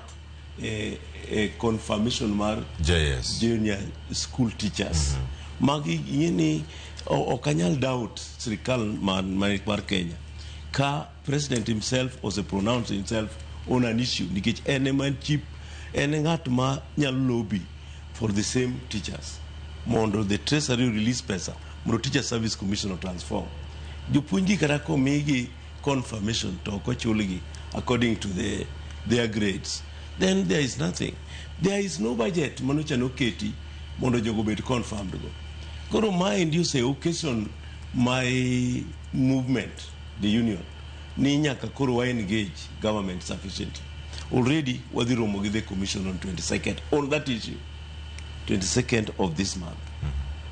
a confirmation mar JS junior school teachers magi yini okanyal doubt sirikal mar Kenya ka president himself also pronounced himself on an issue nikech ene man chief ene ngat ma nyalo lobby for the same teachers mondo the treasury release pesa mondo teacher service commission transform jopuonji kata komigi confirmation to kochulgi according to their grades, then there is nothing. There is no budget manochano keti mondo jogo bet confirmed go. Koro mind you say occasion my movement, the union, ni nyaka koro wa engage government sufficiently. Already wadhi romo gi the commission on 22nd on that issue. 22nd of this month.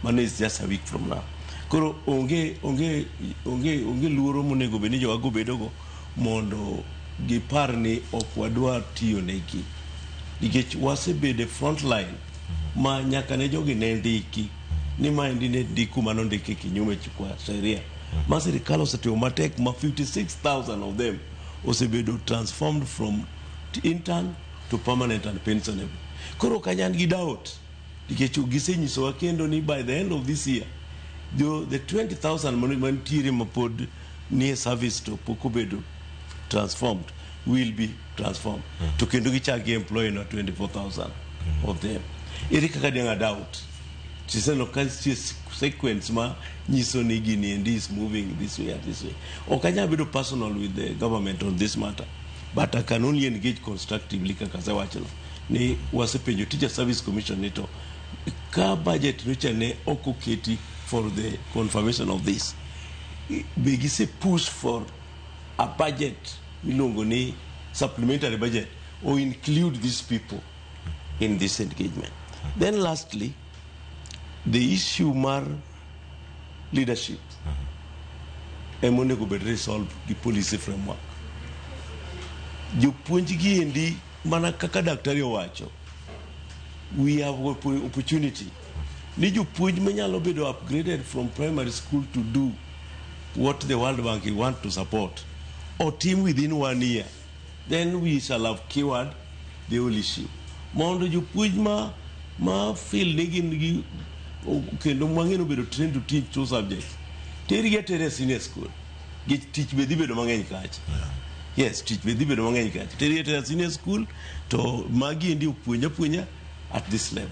Mano is just a week from now. Koro onge luoro monego beni jo wago bedogo mondo gipar ni okwadwa tiyo neki. Nikech wasebede front line ma nyaka ne jogi ne ndiki ni maendi ne ndiku mano ndiki kinyume chukwa sheria. Ma sirikal osetimo matek ma 56,000 of them osebedo transformed from intern to permanent and pensionable. Koro kanyan gi doubt nikech gisenyisowa kendo ni by the end of this year the 20,000 mantiere mapod near service to pokobedo transformed will be transformed to kendo gichagi employ na 24,000 of them. Ere kaka denga doubt chiseno kasi sequence ma nyiso ni gini and is moving this way and this way. Okanya bedo personal with the government on this matter, but I can only engage constructively kaka sawachelo ni wasepenjo teacher service commission nito ka budget richa ne okoketi for the confirmation of this. Begi se push for a budget milongo ni supplementary budget or include these people in this engagement. Then lastly, the issue mar leadership emonego be resolve the policy framework. Jopuonji gi endi mana kaka daktari owacho, we have opportunity ni jopuonj menyalo bedo upgraded from primary school to do what the World Bank want to support or team within 1 year, then we shall have cured the whole issue. Mondo jopuonj ma feel nigi kendo mang'eno bedo trained to teach two subjects terige tere senior school teach be dhi bedo mang'eny kach. Yes, teach be dhi bedo mang'eny kach terige tere senior school to magi endi puonja at this level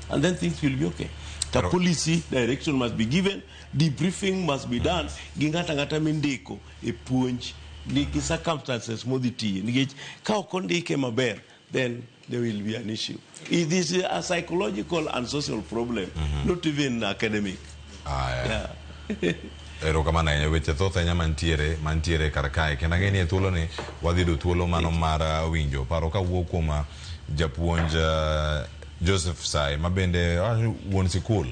and then things will be okay. The policy direction must be given, debriefing must be done, ngata mindiko e puonj ni circumstances moditi nikech ka ok ondike maber then there will be an issue. It is a psychological and social problem, not even academic. Ero kama na weche thoth enya mantiere karkae kendo ng'eni e thuolo ni wadhi do thuolo mano mar winjo paro ka wuok kuom japuonj Joseph Saye mabende wuon sikul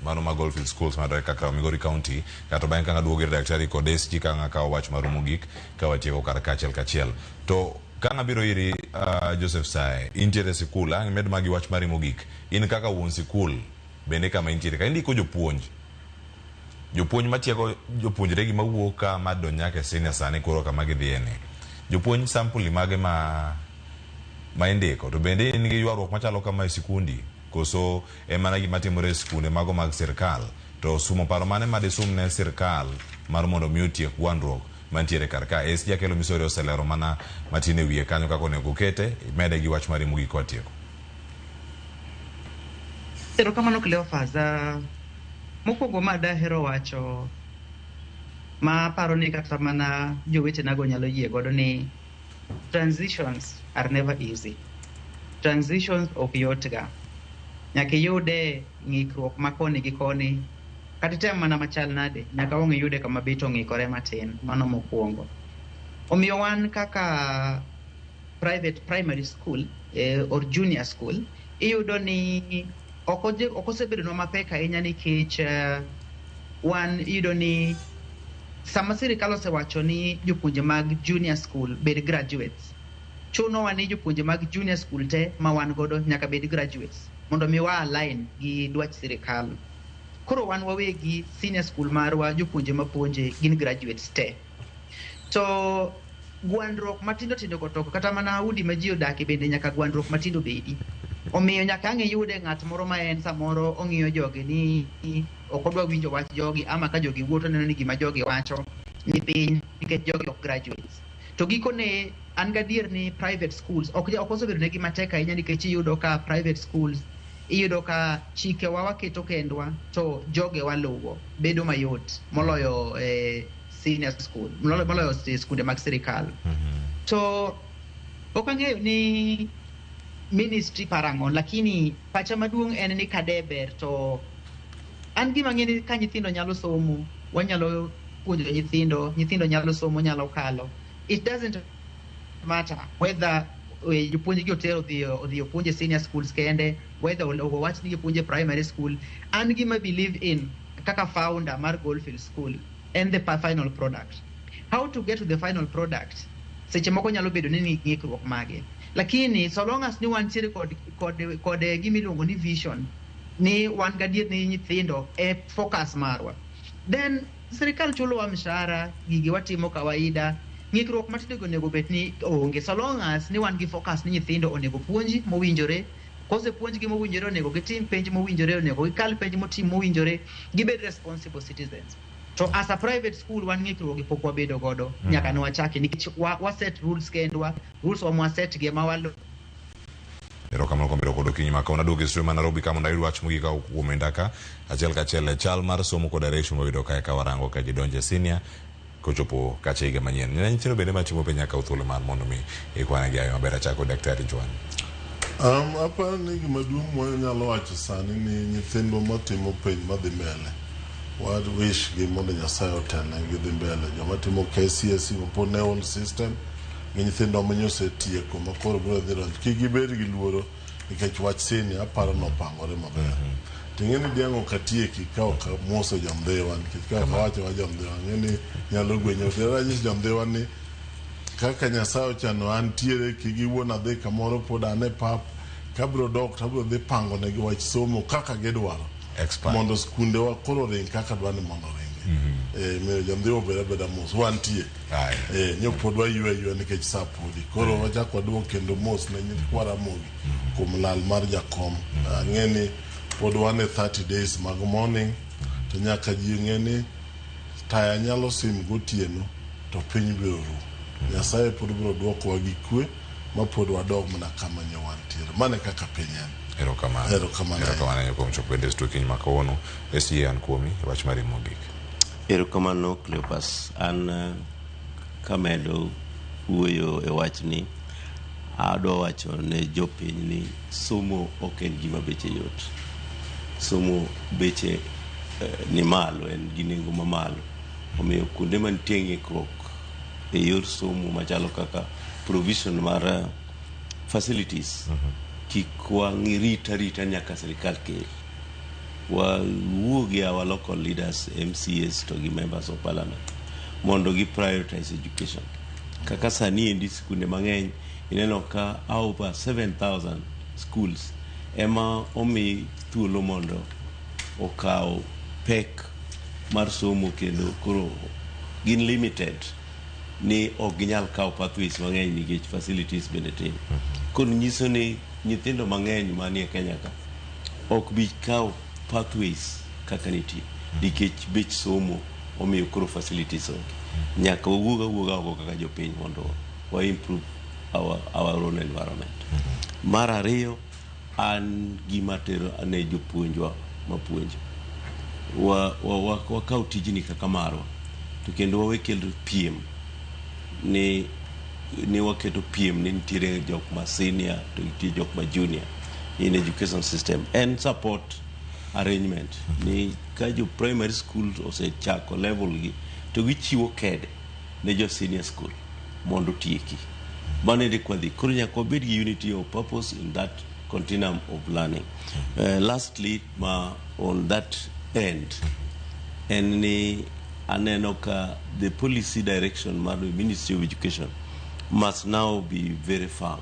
mano ma Goldfield Schools madore kaka Migori County kato bang' ka duogo ir daktari kod SG ka ng'aka wach mar Ramogi ka watieko karkachiel kachiel to kanga biro iri Joseph Saye intiere sikul ang' med magi wach mar Ramogi in kaka wuon sikul bende kama intiere ka indiko jopuonj matieko jopuonjre gi mawuok ka madonjo nyaka senior sani koro kama gidhiene jopuonj sample mage ma indiko to bende in gi ywaruok machalo kama e sikundi koso emana gima timore e sikunde mago mag sirkal to sumo paro mane madisum ne sirkal mar mondo mi otiek gwandruok mantiere karka SG Akello Misori oselero mana matine wiye kanyo kako nego kete mede gi wach mar Ramogi kwatieko. Pero kamano Cleophas mokwongo ma dahero wacho ma paro ni kata mana jowete nago nyalo yie godo ni transitions are never easy. Transitions ok yotga. Nyaka yude ng'ikruok ma koni gi koni kata tem mana machal nade nyaka wong yude kama bito ng'ikore matin mano mokwongo. Omiyo wan kaka private primary school or junior school iyudo ni okosebedo no mapek ahinya nikech wan iyudo ni sama sirikal osewacho ni jopuonje mag junior school bed graduates chuno wan ni jopuonje mag junior school te ma wan godo nyaka bed graduates mondo mi wa align gi dwach sirikal. Koro wan wawegi senior school marwa jopuonje mapuonje gin graduates te. To gwandruok matindo tindo kotoko kata mana udi ma ji odakie bende nyaka gwandruok matindo bedi. Omiyo nyaka ang' iyude ng'at moro ma en samoro ong'iyo jogi ni ok odwa winjo wach jogi, ama ka jogi wuotho neno ni gima jogi wacho ni piny nikech jogi ok graduates. To gikone an gadier ni private schools ok osebedo negi matek ahinya nikech iyudo ka private schools iyudo ka chikewa waketo kendwa to joge waluwo bedo mayot moloyo senior school, moloyo skunde mag sirikal. To ok ang'eyo ni ministry parangon, lakini pacha maduong' en ni kadeber to an gima ng'e ni ka nyithindo nyalo somo, wanyalo puonjo nyithindo nyalo somo, nyalo kalo. It doesn't matter whether jopuonj gi otero odhi opuonje senior schools kende, whether owach ni jopuonje primary school. An gima believe in kaka founder mar Goldfield School and the final product. How to get to the final product? Seche moko nyalo bedo ni ng'ikruok mage. Lakini so long as ni wantiere kod gimiluongo ni vision, ni wan gadier ni nyithindo focus marwa, then sirikal chulowa mshahara, gigi watimo kawaida, ng'ikruok matindo onego bet ni onge. So long as ni wan gi focus ni nyithindo onego puonji mowinjore, kose puonj gi mowinjore onego gitim penj mowinjore, onego gikal penj motim mowinjore, gibed responsible citizens. To as a private school wan ng'ikruok gi pok wabedo godo nyaka ne wachaki nikech waset rules kendwa, rules wa mwaset gi ema walo. Erokamano kuom bedo kod okinyi ma kawuono. Aduogo e studio ma Nairobi ka mondo ayud wach mogik kuom endaka achiel kachiel chal mar somo kod direction mawayudo kae ka warango ka ji donjo e Sinia kochopo kacha higa manyien. Nyithindo bende matimo penj nyaka thuolo mar mondo mi ikwanegi ayo maber. Achako Daktari Jwan. Aparo ni gima duong' mwanyalo wacho sani ni nyithindo matimo penj madhi mbele, wad wish gi mondo Nyasaye otelnegi dhi mbele. Joma timo KCSE pod ne old system gi nyithindo ma osetieko makoro biro dhi donjo, kik gibed gi luoro nikech wach Sinia aparo nopangore maber. Ting'eni diang' ok atieki ka ok amoso jamdhewa, nikech ka ok awacho wa jamdhewa ng'eni nyalo gwenyo. Ranyisi jamdhewa ni kaka Nyasaye ochano antiere, kik giwuon adhi kamoro pod ane pap, kabiro dok tabiro dhi pango negi wach somo kaka gidwaro mondo skunde wa koro ring kaka dwani mondo ringi. Miyo jamdhewa beda mos wantie nyo pod waywe nikech sa podi koro wachako waduok kendo mos ne nyikwa Ramogi kuom lal mar jakom. Ng'eni pod wane 30 days mag morning, to nyaka ji ng'eni taya nyalo sim gotieno to piny biro ru. Nyasaye pod biro duokowa gi kwe ma pod wadog mana kama nyo wantiere. Mane kaka piny en. Erokamano kuom chopo e studio okinyi ma kawuono. Saye an kuomi wach mari mogik. Erokamano Cleopas, an kamedo wuoyo e wachni adwa wacho ne jopiny ni somo ok en gima beche yot. Somo beche ni malo, en gi nengo mamalo. Omiyo kuonde mantie ng'ikruok e yor somo machalo kaka provision mar facilities, kik wang'i rita nyaka sirikal kel. Wawuo gi our local leaders, MCAs to gi members of parliament mondo gi prioritize education. Kaka sani endi skunde mang'eny ineno ka over 7,000 schools ema omi thuolo mondo okaw pek mar somo, kendo koro gin limited ni ok ginyal kawo pathways mang'eny nikech facilities bende tin. Koro nyiso ni nyithindo mang'eny manie Kenya ka ok bi kawo pathways kaka nitie nikech bech somo omiyo koro facilities onge. Nyaka wawuoga oko kaka jopiny mondo wa improve our own environment. Mar ariyo, an gima tero ane jopuonjwa mapuonjo wakaw tijni kaka marwa, to kendo wawe kelo piem ni waketo piem ni nitiere jok ma senior to nitiere jok ma junior in education system and support arrangement. Ni ka jo primary school osechako level gi to gichiwo kede ne jo senior school mondo tieki. Mane de kwadhi koro nyaka wabed gi unity of purpose in that continuum of learning. Lastly, on that end, and aneno ka the policy direction mar the Ministry of Education must now be very firm.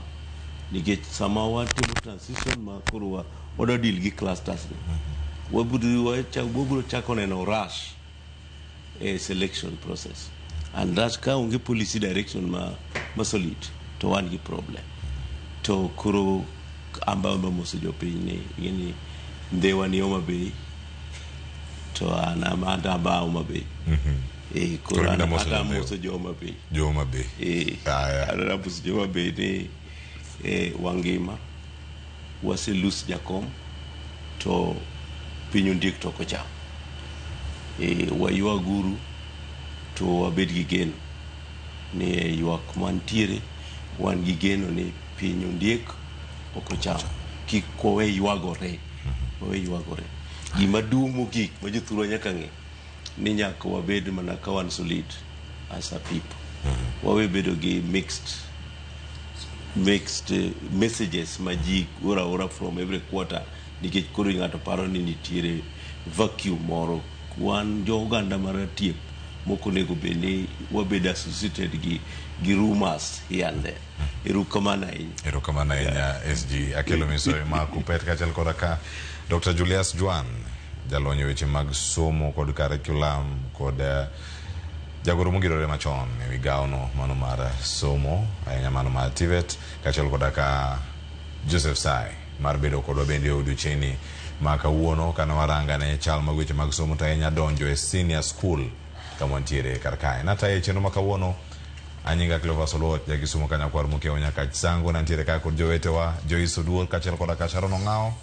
Nikech sama watimo transition ma koro wado deal gi clusters ni, wabiro chako neno rush a selection process. and that ka onge policy direction ma solid to wan gi problem to kuro amba moso jopiny ni ndewa ni Homa Bay to ana manda ba Homa Bay kuro ana manda moso Homa Bay ana moso Homa Bay ni wangima wase lose jakom to pinyu ndik to kocha waywa guru to wabed gi geno ni ywak mantiere wan gi geno ni pinyu ndik okocha kikowe ywagore gima dumo gik ma jothuro nyaka ng'e ni nyaka wabed mana ka wan solid as a people wawe bedo gi mixed messages ma ji ora from every quarter nikech koro ng'ato paro ni nitiere vacuum moro wan jo Uganda maratiep moko nego beni wabedo associated gi rumors here and there. Erokamano ahinya SG Akello Misori ma kupet kachel koda ka Dr.Julius Jwan jalonyo weche mag somo kod curriculum kod jagoro mongirore machon e migaono mano mar somo ahinya mano mar TVET kachel koda ka Joseph Saye mar bedo kodwa bende odiochieng'ni ma kawuono kana waranga ne chal mag weche mag somo ahinya donjo e senior school kama ntiere karkae nata e chenro ma kawuono anyinga Clover jagisomo kanyakwar mokeo nyaka sango nantiere ka kod jowetewa Joyce Oduor kachel koda ka Sharon Ng'ao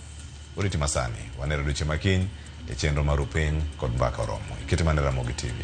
oriti masani wanero duche makiny e chenro mar upeny kod mbaka oromo ikete manera Ramogi TV.